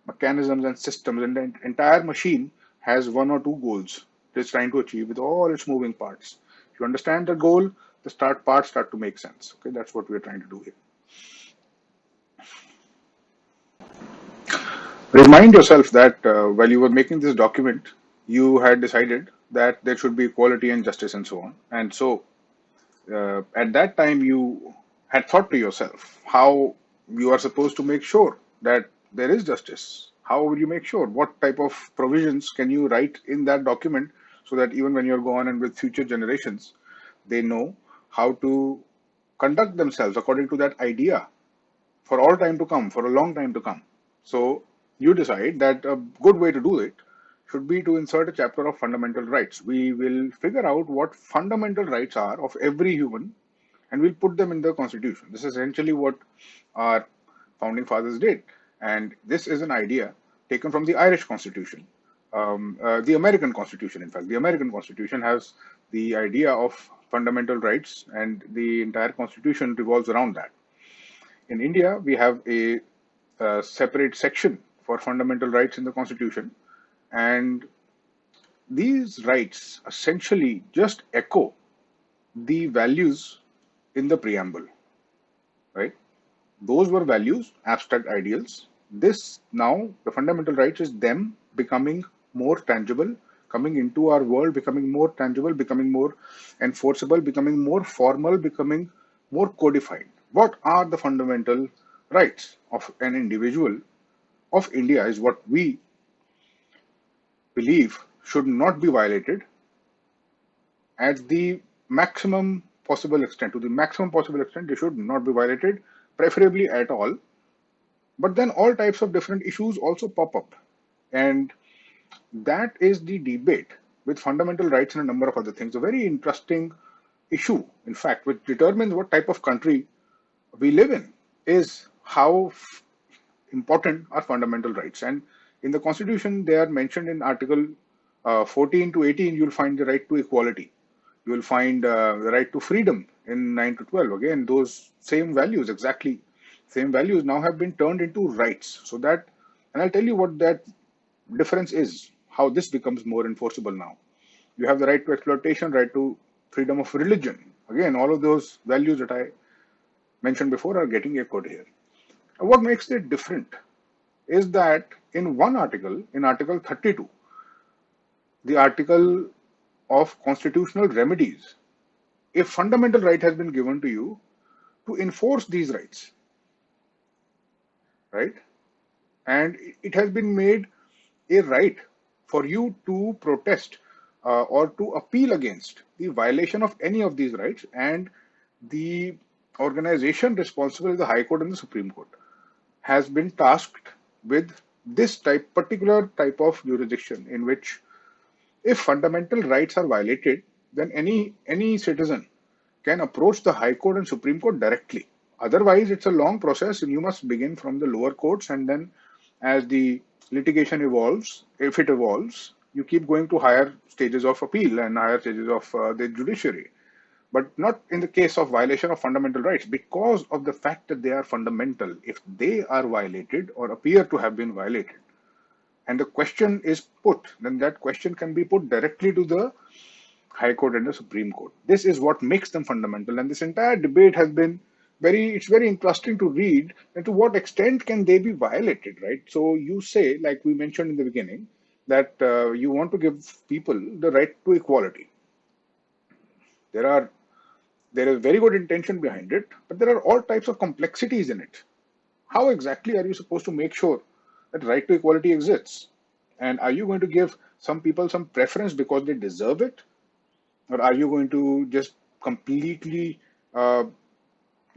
mechanisms and systems, and the entire machine has one or two goals it's trying to achieve with all its moving parts. If you understand the goal, the parts start to make sense. Okay, that's what we're trying to do here. Remind yourself that while you were making this document, you had decided that there should be equality and justice and so on. And so at that time, you had thought to yourself how you are supposed to make sure that there is justice. How will you make sure? What type of provisions can you write in that document so that even when you're gone and with future generations, they know how to conduct themselves according to that idea for all time to come, for a long time to come. So you decide that a good way to do it should be to insert a chapter of fundamental rights. We will figure out what fundamental rights are of every human and we'll put them in the constitution. This is essentially what our founding fathers did. And this is an idea taken from the Irish constitution, the American constitution. In fact, the American constitution has the idea of fundamental rights and the entire constitution revolves around that. In India, we have a separate section for fundamental rights in the Constitution, and these rights essentially just echo the values in the preamble, right? Those were values, abstract ideals. This now, the fundamental rights is them becoming more tangible, coming into our world, becoming more tangible, becoming more enforceable, becoming more formal, becoming more codified. What are the fundamental rights of an individual of India is what we believe should not be violated at the maximum possible extent. To the maximum possible extent, they should not be violated, preferably at all. But then all types of different issues also pop up. And that is the debate with fundamental rights and a number of other things. A very interesting issue, in fact, which determines what type of country we live in, is how important are fundamental rights. And in the Constitution, they are mentioned in Article 14 to 18. You'll find the right to equality. You will find the right to freedom in 9 to 12. Again, those same values, exactly same values, now have been turned into rights. So that, and I'll tell you what that difference is, how this becomes more enforceable now. You have the right to exploitation, right to freedom of religion. Again, all of those values that I mentioned before are getting echoed here. What makes it different is that in one article, in Article 32, the article of constitutional remedies, a fundamental right has been given to you to enforce these rights, right? And it has been made a right for you to protest or to appeal against the violation of any of these rights, and the organization responsible is the High Court and the Supreme Court has been tasked with this particular type of jurisdiction, in which if fundamental rights are violated, then any citizen can approach the High Court and Supreme Court directly. Otherwise, it's a long process, and you must begin from the lower courts, and then as the litigation evolves, if it evolves, you keep going to higher stages of appeal and higher stages of the judiciary. But not in the case of violation of fundamental rights, because of the fact that they are fundamental. If they are violated or appear to have been violated, and the question is put, then that question can be put directly to the High Court and the Supreme Court. This is what makes them fundamental. And this entire debate has been it's very interesting to read, and to what extent can they be violated, right? So you say, like we mentioned in the beginning, that you want to give people the right to equality. There is very good intention behind it, but there are all types of complexities in it. How exactly are you supposed to make sure that right to equality exists? And are you going to give some people some preference because they deserve it? Or are you going to just completely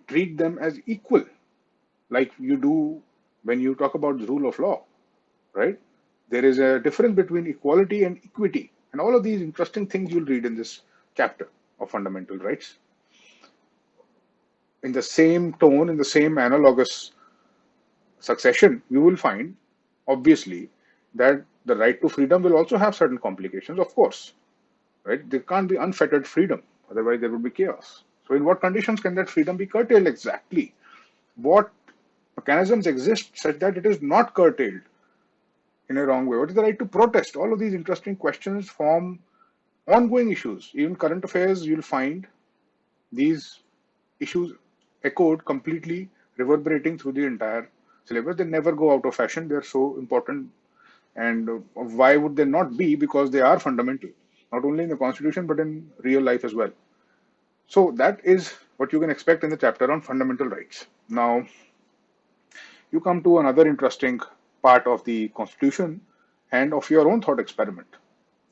treat them as equal, like you do when you talk about the rule of law, right? There is a difference between equality and equity, and all of these interesting things you'll read in this chapter of fundamental rights. In the same tone, in the same analogous succession, you will find, obviously, that the right to freedom will also have certain complications, of course, right? There can't be unfettered freedom, otherwise there would be chaos. So in what conditions can that freedom be curtailed exactly? What mechanisms exist such that it is not curtailed in a wrong way? What is the right to protest? All of these interesting questions form ongoing issues. Even current affairs, you'll find these issues echoed completely, reverberating through the entire syllabus. They never go out of fashion. They're so important. And why would they not be? Because they are fundamental, not only in the Constitution, but in real life as well. So that is what you can expect in the chapter on fundamental rights. Now, you come to another interesting part of the Constitution and of your own thought experiment.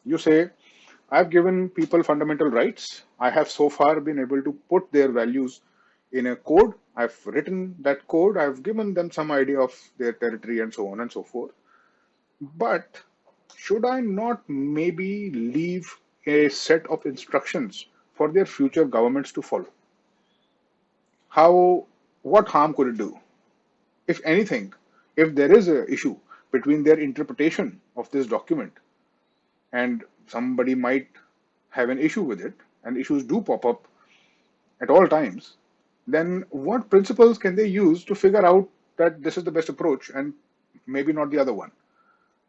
You say, I've given people fundamental rights. I have so far been able to put their values in a code. I've written that code. I've given them some idea of their territory and so on and so forth. But should I not maybe leave a set of instructions for their future governments to follow? What harm could it do? If anything, if there is an issue between their interpretation of this document, and somebody might have an issue with it, and issues do pop up at all times, then what principles can they use to figure out that this is the best approach and maybe not the other one?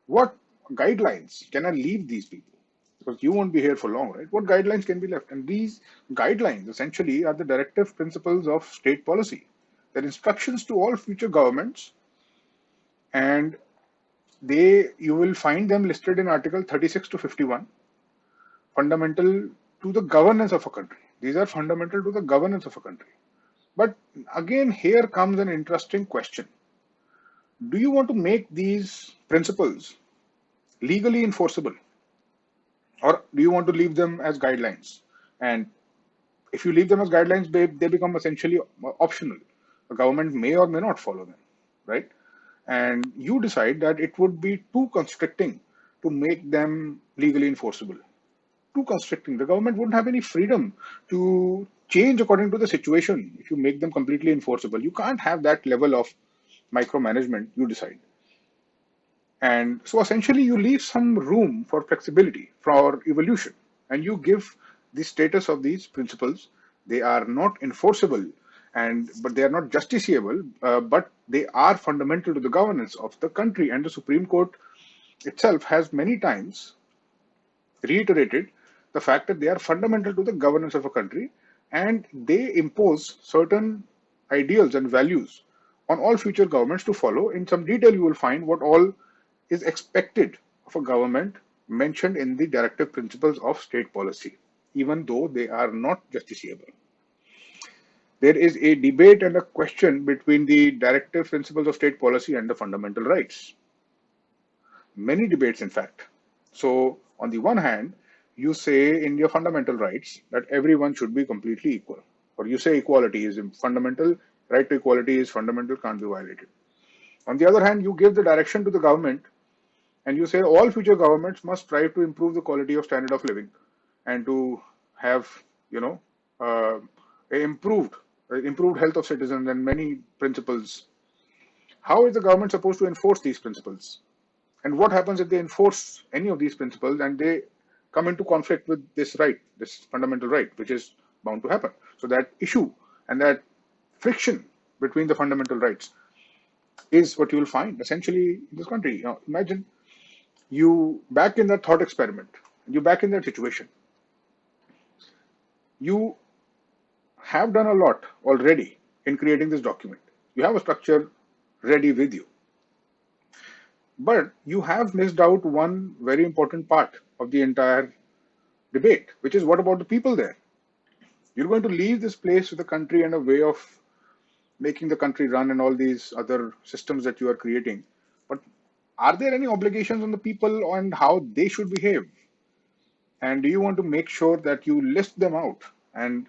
What guidelines can I leave these people? Because you won't be here for long, right? What guidelines can be left? And these guidelines essentially are the directive principles of state policy. They're instructions to all future governments, and you will find them listed in Article 36 to 51, fundamental to the governance of a country. These are fundamental to the governance of a country. But again, here comes an interesting question. Do you want to make these principles legally enforceable? Or do you want to leave them as guidelines? And if you leave them as guidelines, they become essentially optional. The government may or may not follow them, right? And you decide that it would be too constricting to make them legally enforceable. Too constricting. The government wouldn't have any freedom to change according to the situation if you make them completely enforceable. You can't have that level of micromanagement, you decide. And so essentially you leave some room for flexibility, for evolution, and you give the status of these principles. They are not enforceable, but they are not justiciable, but they are fundamental to the governance of the country. And the Supreme Court itself has many times reiterated the fact that they are fundamental to the governance of a country, and they impose certain ideals and values on all future governments to follow. In some detail, you will find what all is expected of a government mentioned in the directive principles of state policy, even though they are not justiciable. There is a debate and a question between the directive principles of state policy and the fundamental rights. Many debates, in fact. So, on the one hand, you say in your fundamental rights that everyone should be completely equal, or you say equality is fundamental, right to equality is fundamental, can't be violated. On the other hand, you give the direction to the government and you say all future governments must strive to improve the quality of standard of living and to have, you know, uh, a improved health of citizens and many principles. How is the government supposed to enforce these principles? And what happens if they enforce any of these principles and they come into conflict with this right, this fundamental right, which is bound to happen? So that issue and that friction between the fundamental rights is what you will find essentially in this country. Imagine you back in that thought experiment, you back in that situation. You have done a lot already in creating this document. You have a structure ready with you. But you have missed out one very important part of the entire debate, which is what about the people there? You're going to leave this place with a country and a way of making the country run and all these other systems that you are creating. But are there any obligations on the people on how they should behave? And do you want to make sure that you list them out? And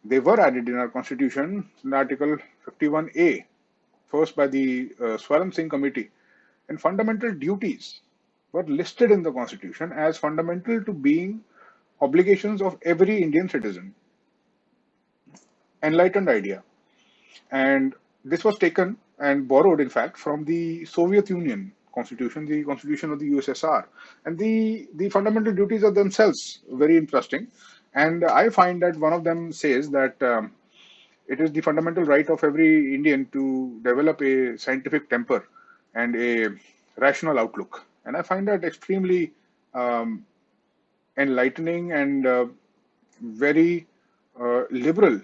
they were added in our constitution in Article 51A, first by the Swaram Singh Committee. And fundamental duties were listed in the constitution as fundamental to being obligations of every Indian citizen. Enlightened idea. And this was taken and borrowed, in fact, from the Soviet Union constitution, the constitution of the USSR. And the fundamental duties are themselves very interesting. And I find that one of them says that it is the fundamental right of every Indian to develop a scientific temper and a rational outlook. And I find that extremely um, enlightening and very liberal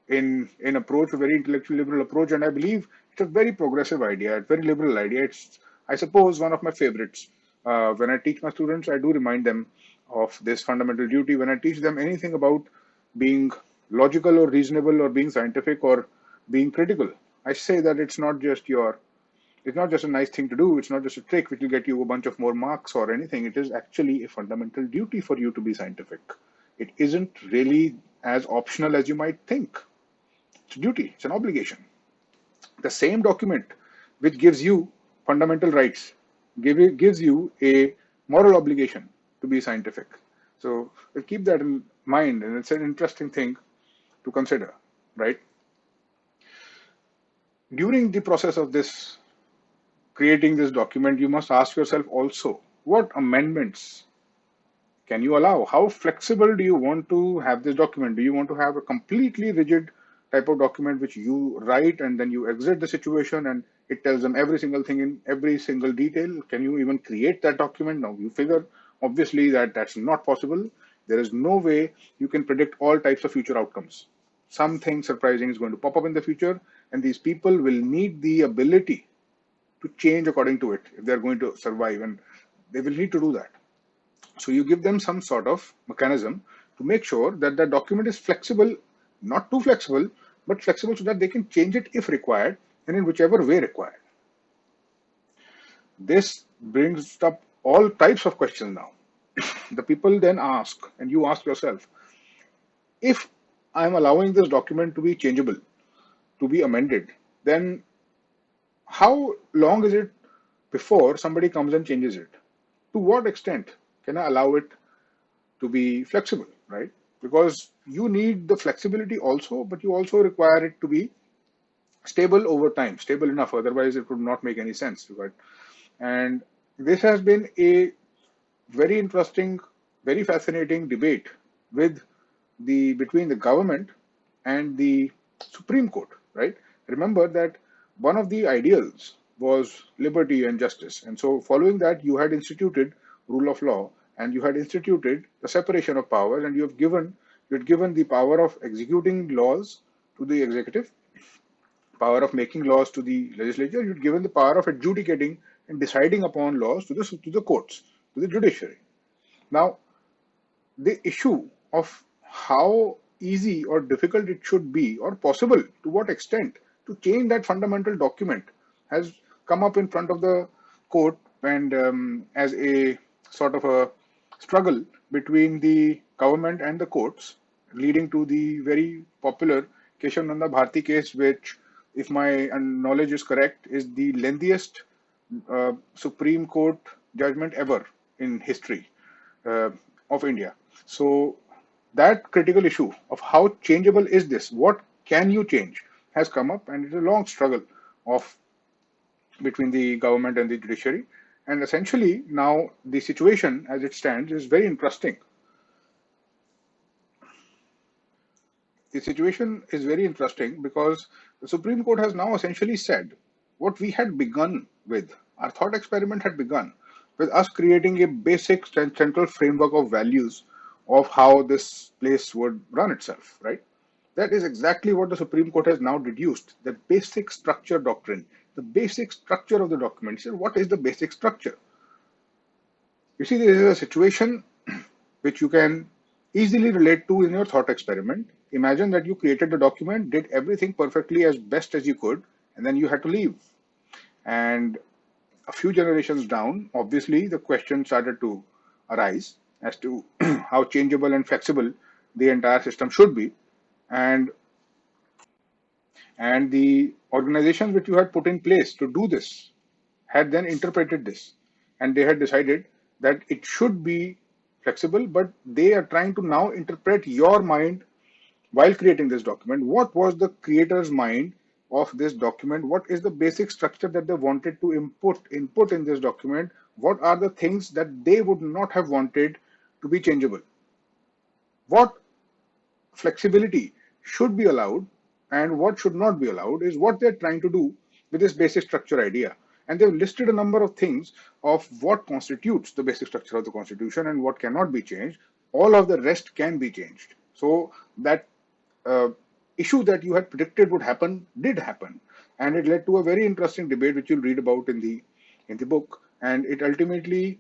in approach, a very intellectual liberal approach. And I believe it's a very progressive idea, a very liberal idea. It's, I suppose, one of my favorites. When I teach my students, I do remind them of this fundamental duty. When I teach them anything about being logical or reasonable or being scientific or being critical, I say that it's not just a nice thing to do. It's not just a trick which will get you a bunch of more marks or anything. It is actually a fundamental duty for you to be scientific. It isn't really as optional as you might think. It's a duty, it's an obligation. The same document which gives you fundamental rights gives you a moral obligation to be scientific. So we'll keep that in mind, and it's an interesting thing to consider, right? During the process of this creating this document, you must ask yourself also what amendments can you allow? How flexible do you want to have this document? Do you want to have a completely rigid type of document which you write and then you exit the situation and it tells them every single thing in every single detail? Can you even create that document? Now you figure obviously that that's not possible. There is no way you can predict all types of future outcomes. Something surprising is going to pop up in the future, and these people will need the ability to change according to it if they're going to survive, and they will need to do that. So you give them some sort of mechanism to make sure that the document is flexible, not too flexible, but flexible so that they can change it if required and in whichever way required. This brings up all types of questions now. The people then ask, and you ask yourself, if I'm allowing this document to be changeable, to be amended, then how long is it before somebody comes and changes it? To what extent can I allow it to be flexible, right? Because you need the flexibility also, but you also require it to be stable over time, stable enough, otherwise it would not make any sense, right? And this has been a very interesting, very fascinating debate with between the government and the Supreme Court, right? Remember that one of the ideals was liberty and justice. And so following that, you had instituted rule of law and you had instituted the separation of powers, and you had given the power of executing laws to the executive, power of making laws to the legislature, you'd given the power of adjudicating and deciding upon laws to the courts, to the judiciary. Now, the issue of how easy or difficult it should be, or possible to what extent, to change that fundamental document has come up in front of the court, and as a sort of a struggle between the government and the courts, leading to the very popular Keshav Nanda Bharti case, which, if my knowledge is correct, is the lengthiest Supreme Court judgment ever in history uh, of India. So that critical issue of how changeable is this, what can you change, has come up, and it's a long struggle of between the government and the judiciary. And essentially, now the situation as it stands is very interesting. The situation is very interesting because the Supreme Court has now essentially said what we had begun with. Our thought experiment had begun with us creating a basic central framework of values of how this place would run itself, right? That is exactly what the Supreme Court has now deduced, the basic structure doctrine, the basic structure of the document. So what is the basic structure? You see, this is a situation which you can easily relate to in your thought experiment. Imagine that you created the document, did everything perfectly as best as you could, and then you had to leave. And a few generations down, obviously, the question started to arise as to how changeable and flexible the entire system should be. And the organizations which you had put in place to do this had then interpreted this, and they had decided that it should be flexible, but they are trying to now interpret your mind while creating this document. What was the creator's mind of this document? What is the basic structure that they wanted to input in this document? What are the things that they would not have wanted to be changeable? What flexibility should be allowed and what should not be allowed is what they're trying to do with this basic structure idea. And they've listed a number of things of what constitutes the basic structure of the Constitution and what cannot be changed. All of the rest can be changed. So that uh, issue that you had predicted would happen did happen, and it led to a very interesting debate which you'll read about in the book. And it ultimately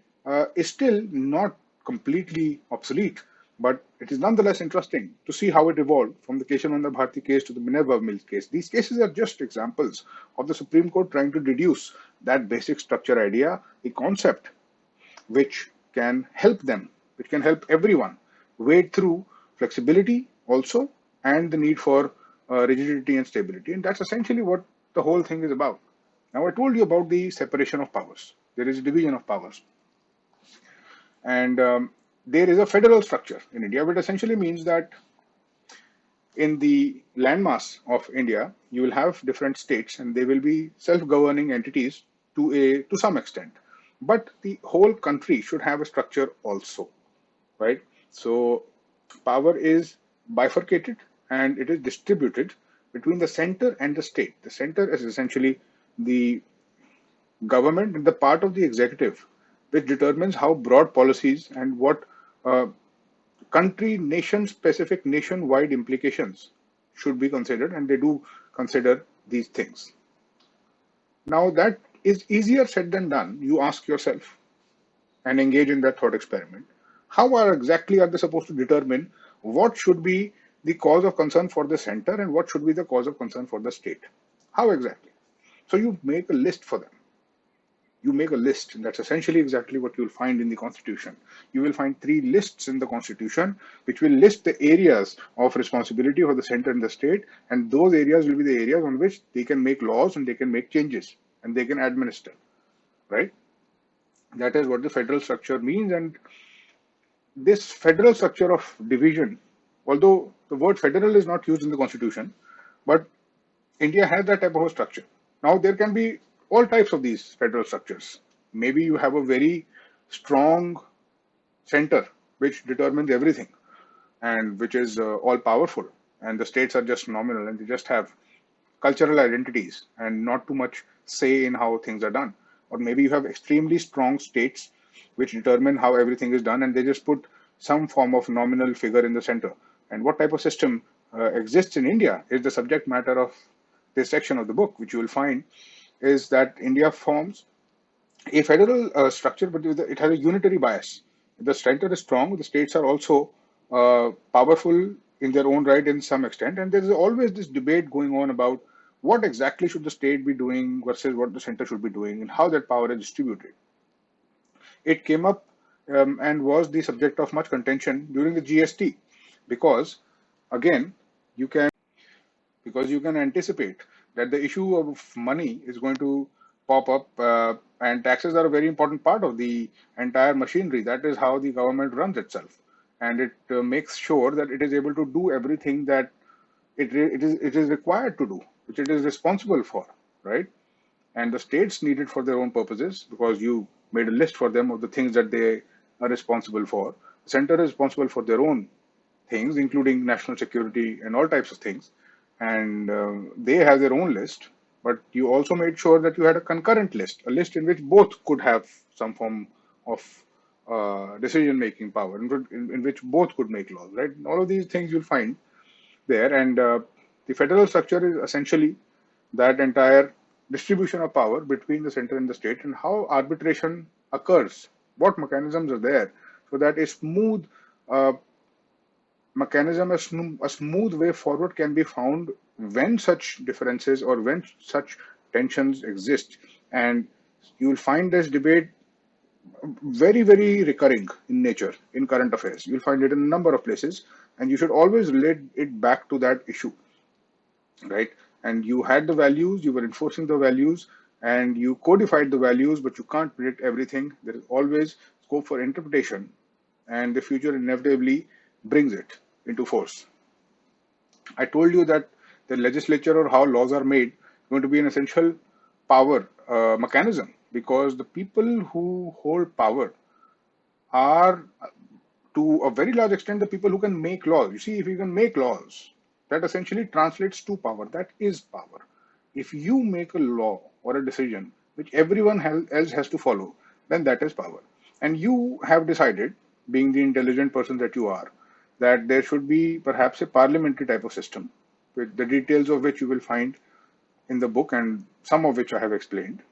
is still not completely obsolete, but it is nonetheless interesting to see how it evolved from the Keshav Nanda Bharti case to the Minerva Mills case. These cases are just examples of the Supreme Court trying to deduce that basic structure idea, a concept which can help them, which can help everyone wade through flexibility also and the need for rigidity and stability. And that's essentially what the whole thing is about. Now, I told you about the separation of powers. There is a division of powers. And there is a federal structure in India, which essentially means that in the landmass of India, you will have different states and they will be self-governing entities to some extent. But the whole country should have a structure also, right? So power is bifurcated and it is distributed between the center and the state. The center is essentially the government and the part of the executive which determines how broad policies and what uh, country, nation specific, nationwide implications should be considered, and they do consider these things. Now, that is easier said than done. You ask yourself and engage in that thought experiment. How exactly are they supposed to determine what should be the cause of concern for the center and what should be the cause of concern for the state? How exactly? So you make a list for them. You make a list, and that's essentially exactly what you'll find in the Constitution. You will find 3 lists in the Constitution which will list the areas of responsibility for the center and the state, and those areas will be the areas on which they can make laws and they can make changes and they can administer, right? That is what the federal structure means. And this federal structure of division, although the word federal is not used in the Constitution, but India has that type of a structure. Now, there can be all types of these federal structures. Maybe you have a very strong center which determines everything and which is all powerful, and the states are just nominal and they just have cultural identities and not too much say in how things are done. Or maybe you have extremely strong states which determine how everything is done and they just put some form of nominal figure in the center. And what type of system exists in India is the subject matter of this section of the book, which you will find is that India forms a federal structure, but it has a unitary bias. The center is strong, the states are also powerful in their own right in some extent, and there is always this debate going on about what exactly should the state be doing versus what the center should be doing and how that power is distributed. It came up and was the subject of much contention during the GST because, again, you can anticipate that the issue of money is going to pop up, and taxes are a very important part of the entire machinery. That is how the government runs itself, and it makes sure that it is able to do everything that it is required to do, which it is responsible for, right? And the states need it for their own purposes because you made a list for them of the things that they are responsible for. The center is responsible for their own things, including national security and all types of things. And they have their own list, but you also made sure that you had a concurrent list, a list in which both could have some form of decision-making power, in which both could make laws, right? All of these things you'll find there. And the federal structure is essentially that entire distribution of power between the center and the state, and how arbitration occurs, what mechanisms are there so that a smooth uh, mechanism, a smooth way forward can be found when such differences or when such tensions exist. And you will find this debate very, very recurring in nature in current affairs. You'll find it in a number of places, and you should always relate it back to that issue, right? And you had the values, you were enforcing the values, and you codified the values, but you can't predict everything. There is always scope for interpretation, and the future inevitably brings it into force. I told you that the legislature or how laws are made is going to be an essential power mechanism, because the people who hold power are, to a very large extent, the people who can make laws. You see, if you can make laws, that essentially translates to power. That is power. If you make a law or a decision which everyone else has to follow, then that is power. And you have decided, being the intelligent person that you are, that there should be perhaps a parliamentary type of system, with the details of which you will find in the book and some of which I have explained.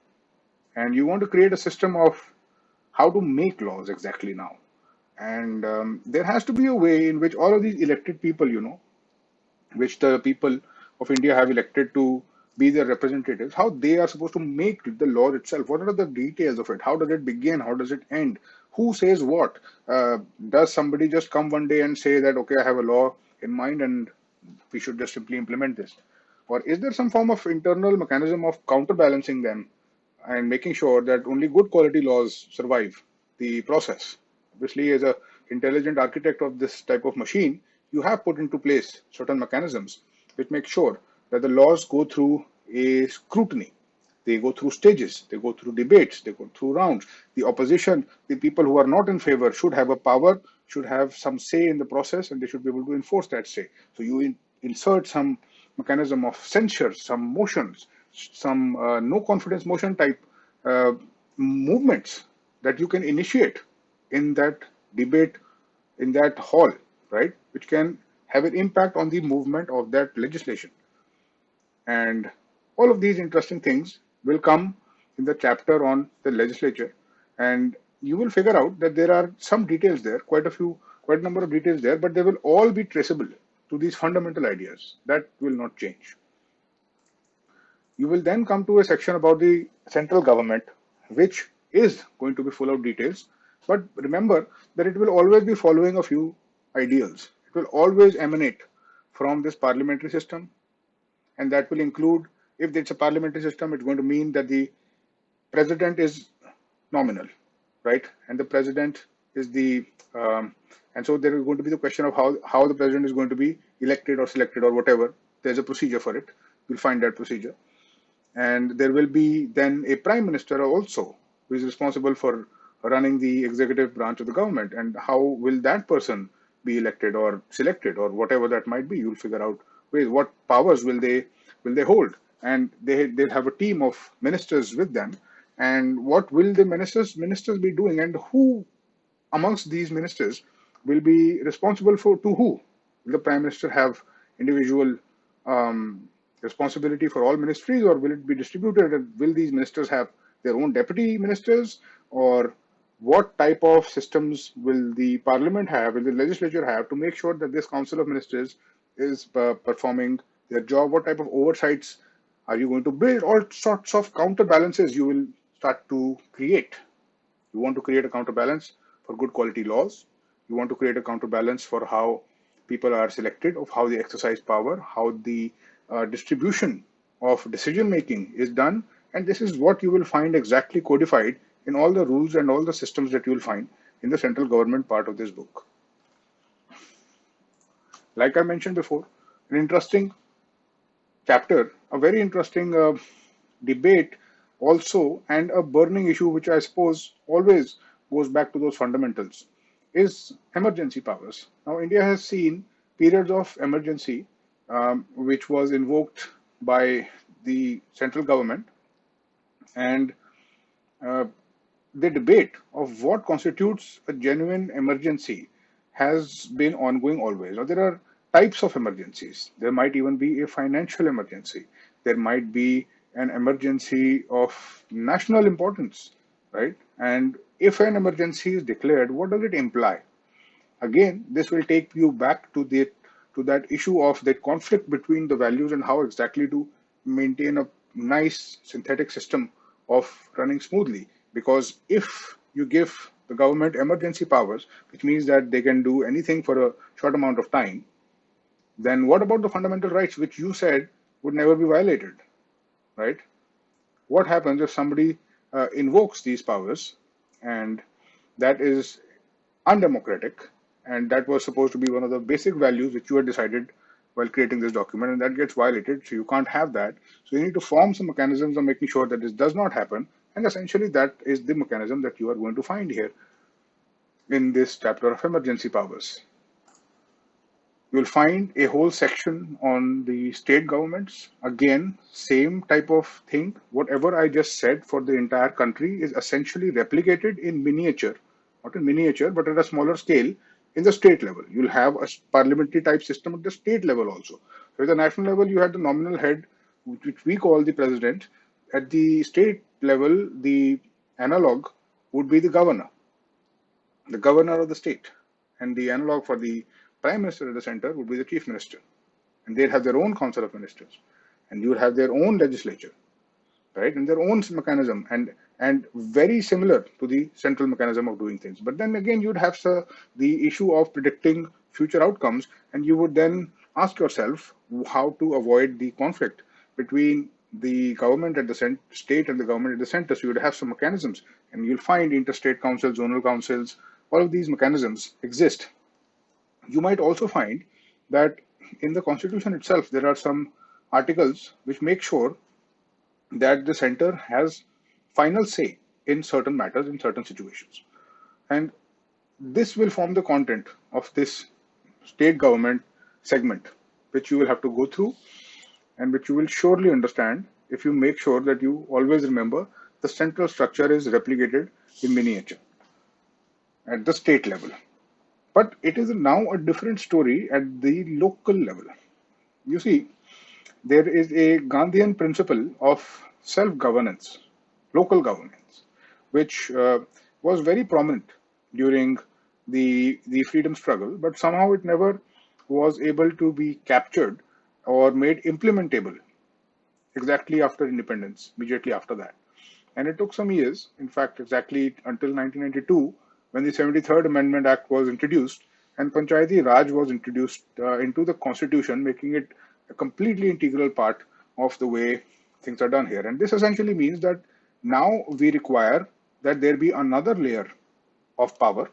And you want to create a system of how to make laws exactly now. And there has to be a way in which all of these elected people, which the people of India have elected to be their representatives, how they are supposed to make the law itself. What are the details of it? How does it begin? How does it end? Who says what? Does somebody just come one day and say that, okay, I have a law in mind and we should just simply implement this? Or is there some form of internal mechanism of counterbalancing them and making sure that only good quality laws survive the process? Obviously, as a intelligent architect of this type of machine, you have put into place certain mechanisms which make sure that the laws go through a scrutiny. They go through stages, they go through debates, they go through rounds. The opposition, the people who are not in favor, should have a power, should have some say in the process, and they should be able to enforce that say. So you insert some mechanism of censure, some motions, some no confidence motion type uh, movements that you can initiate in that debate, in that hall, right, which can have an impact on the movement of that legislation. And all of these interesting things will come in the chapter on the legislature. And you will figure out that there are some details there, quite a number of details there, but they will all be traceable to these fundamental ideas. That will not change. You will then come to a section about the central government, which is going to be full of details. But remember that it will always be following a few ideals. It will always emanate from this parliamentary system, and that will include, if it's a parliamentary system, it's going to mean that the president is nominal, right? And the president is and so there is going to be the question of how the president is going to be elected or selected or whatever. There's a procedure for it. You'll find that procedure. And there will be then a prime minister also, who is responsible for running the executive branch of the government. And how will that person be elected or selected or whatever that might be? You'll figure out ways. What powers will they hold? And they'll have a team of ministers with them. And what will the ministers be doing? And who amongst these ministers will be responsible for to who? Will the prime minister have individual responsibility for all ministries, or will it be distributed? And will these ministers have their own deputy ministers, or What type of systems will the parliament have, will the legislature have to make sure that this council of ministers is performing their job? What type of oversights are you going to build? All sorts of counterbalances you will start to create. You want to create a counterbalance for good quality laws. You want to create a counterbalance for how people are selected, of how they exercise power, how the distribution of decision making is done. And this is what you will find exactly codified in all the rules and all the systems that you will find in the central government part of this book. Like I mentioned before, an interesting chapter, a very interesting debate also, and a burning issue, which I suppose always goes back to those fundamentals, is emergency powers. Now, India has seen periods of emergency which was invoked by the central government, and uh, the debate of what constitutes a genuine emergency has been ongoing always. Now, there are types of emergencies. There might even be a financial emergency. There might be an emergency of national importance, right? And if an emergency is declared, what does it imply? Again, this will take you back to that issue of the conflict between the values and how exactly to maintain a nice synthetic system of running smoothly. Because if you give the government emergency powers, which means that they can do anything for a short amount of time, then what about the fundamental rights which you said would never be violated, right? What happens if somebody invokes these powers, and that is undemocratic, and that was supposed to be one of the basic values which you had decided while creating this document, and that gets violated, so you can't have that. So you need to form some mechanisms of making sure that this does not happen, and essentially that is the mechanism that you are going to find here in this chapter of emergency powers. You'll find a whole section on the state governments. Again, same type of thing. Whatever I just said for the entire country is essentially replicated in miniature, not in miniature, but at a smaller scale in the state level. You'll have a parliamentary type system at the state level also. So at the national level, you had the nominal head, which we call the president. At the state level, the analog would be the governor of the state, and the analog for the prime minister at the center would be the chief minister, and they'd have their own council of ministers, and you would have their own legislature, right, and their own mechanism, and very similar to the central mechanism of doing things. But then again, you'd have the issue of predicting future outcomes, and you would then ask yourself how to avoid the conflict between the government at the state and the government at the center. So you'd have some mechanisms, and you'll find interstate councils, zonal councils, all of these mechanisms exist. You might also find that in the constitution itself, there are some articles which make sure that the center has final say in certain matters, in certain situations. And this will form the content of this state government segment, which you will have to go through and which you will surely understand if you make sure that you always remember the central structure is replicated in miniature at the state level. But it is now a different story at the local level. You see, there is a Gandhian principle of self-governance, local governance, which was very prominent during the freedom struggle, but somehow it never was able to be captured or made implementable exactly after independence, immediately after that. And it took some years, in fact, exactly until 1992, when the 73rd Amendment Act was introduced and Panchayati Raj was introduced into the constitution, making it a completely integral part of the way things are done here. And this essentially means that now we require that there be another layer of power,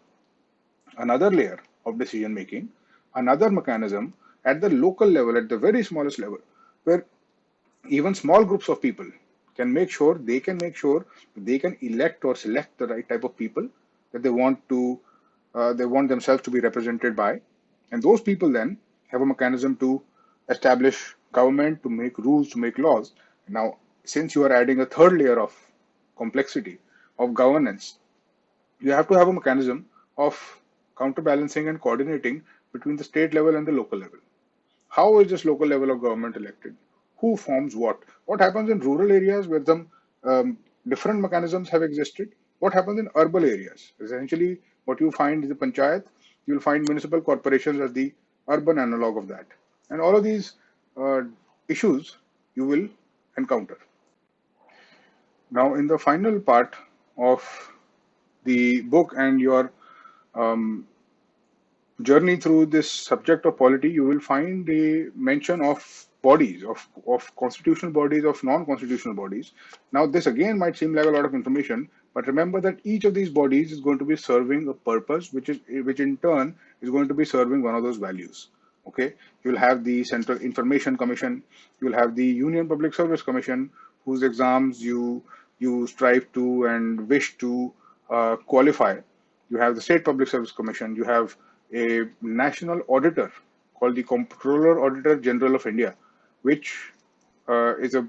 another layer of decision making, another mechanism at the local level, at the very smallest level, where even small groups of people can make sure they can elect or select the right type of people that they want themselves to be represented by, and those people then have a mechanism to establish government, to make rules, to make laws. Now, since you are adding a third layer of complexity of governance, you have to have a mechanism of counterbalancing and coordinating between the state level and the local level. How is this local level of government elected? Who forms what? What happens in rural areas where some different mechanisms have existed? What happens in urban areas? Essentially, what you find is the panchayat. You'll find municipal corporations as the urban analog of that. And all of these uh, issues you will encounter. Now, in the final part of the book and your um, journey through this subject of polity, you will find a mention of bodies, of constitutional bodies, of non-constitutional bodies. Now, this again might seem like a lot of information, but remember that each of these bodies is going to be serving a purpose, which in turn is going to be serving one of those values. Okay, you'll have the Central Information Commission, you'll have the Union Public Service Commission, whose exams you strive to and wish to qualify. You have the State Public Service Commission, you have a national auditor called the Comptroller Auditor General of India, which is a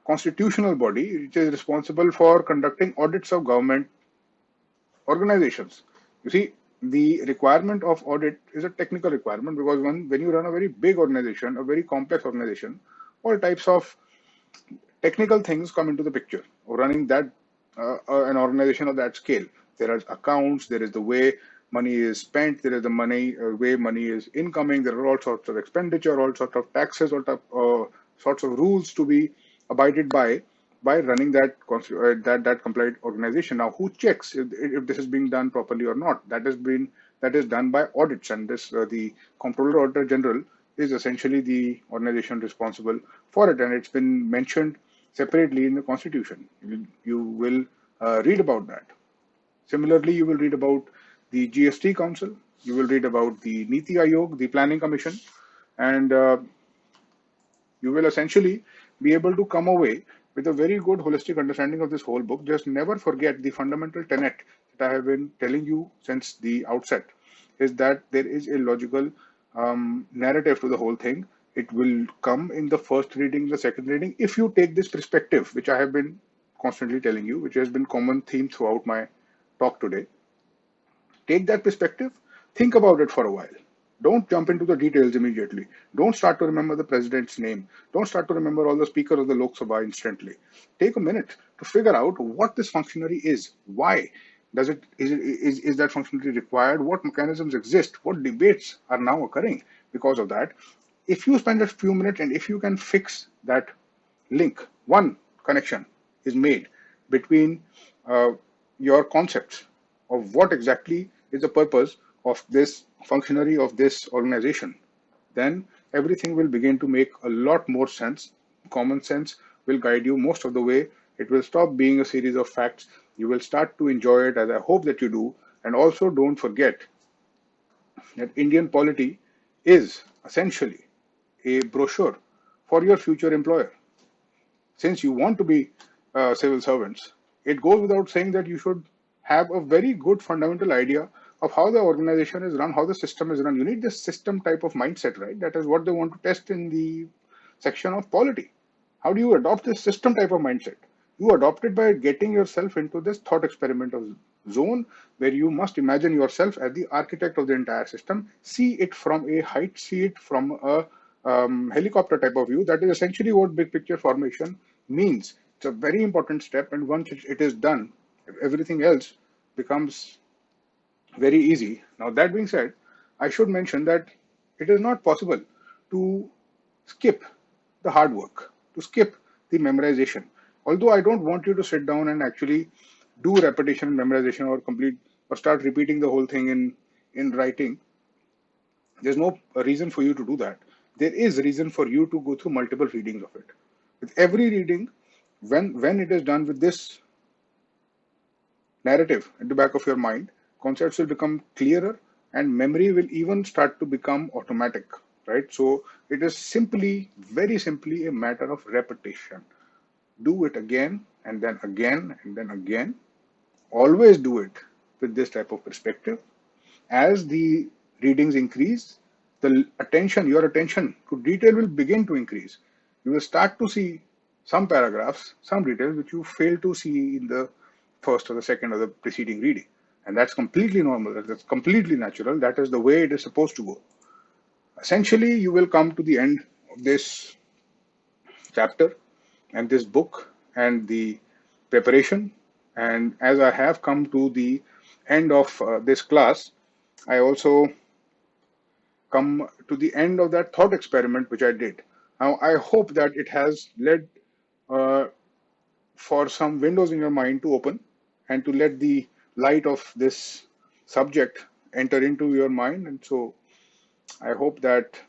constitutional body which is responsible for conducting audits of government organizations. You see, the requirement of audit is a technical requirement because when you run a very big organization, a very complex organization, all types of technical things come into the picture of running that an organization of that scale. There are accounts, there is the way money is spent, there is the way money is incoming, there are all sorts of expenditure, all sorts of taxes, sorts of rules to be abided by running that compliant organization. Now, who checks if this is being done properly or not? That is done by audits, and this the Comptroller Auditor General is essentially the organization responsible for it, and it's been mentioned separately in the Constitution. You will read about that. Similarly, you will read about the GST Council, you will read about the Niti Aayog, the Planning Commission, and you will essentially be able to come away with a very good holistic understanding of this whole book. Just never forget the fundamental tenet that I have been telling you since the outset is that there is a logical narrative to the whole thing. It will come in the first reading, the second reading. If you take this perspective, which I have been constantly telling you, which has been common theme throughout my talk today, take that perspective, think about it for a while. Don't jump into the details immediately. Don't start to remember the president's name. Don't start to remember all the speakers of the Lok Sabha instantly. Take a minute to figure out what this functionary is. Why is that functionary required? What mechanisms exist? What debates are now occurring because of that? If you spend a few minutes and if you can fix that link, one connection is made between your concepts of what exactly is the purpose of this functionary of this organization, then everything will begin to make a lot more sense. Common sense will guide you most of the way. It will stop being a series of facts. You will start to enjoy it, as I hope that you do. And also don't forget that Indian Polity is essentially a brochure for your future employer. Since you want to be civil servants, it goes without saying that you should have a very good fundamental idea of how the organization is run, how the system is run. You need this system type of mindset, right? That is what they want to test in the section of polity. How do you adopt this system type of mindset? You adopt it by getting yourself into this thought experiment of zone where you must imagine yourself as the architect of the entire system, see it from a height, see it from a helicopter type of view. That is essentially what big picture formation means. It's a very important step, and once it is done, everything else becomes very easy. Now, that being said, I should mention that it is not possible to skip the hard work, to skip the memorization. Although I don't want you to sit down and actually do repetition and memorization or complete or start repeating the whole thing in writing, there's no reason for you to do that. There is reason for you to go through multiple readings of it. With every reading, when it is done with this narrative at the back of your mind, concepts will become clearer and memory will even start to become automatic, right? So it is simply, very simply a matter of repetition. Do it again and then again and then again. Always do it with this type of perspective. As the readings increase, your attention to detail will begin to increase. You will start to see some paragraphs, some details which you fail to see in the first or the second or the preceding reading. And that's completely normal, that's completely natural, that is the way it is supposed to go. Essentially, you will come to the end of this chapter and this book and the preparation And as I have come to the end of this class, I also come to the end of that thought experiment which I did. Now, I hope that it has led uh, for some windows in your mind to open and to let the light of this subject enter into your mind. And so I hope that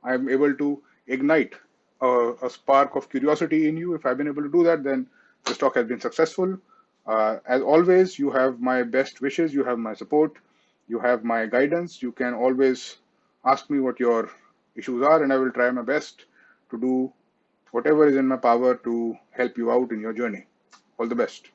I'm able to ignite a spark of curiosity in you. If I've been able to do that, then this talk has been successful. As always, you have my best wishes, you have my support, you have my guidance. You can always ask me what your issues are, and I will try my best to do whatever is in my power to help you out in your journey. All the best.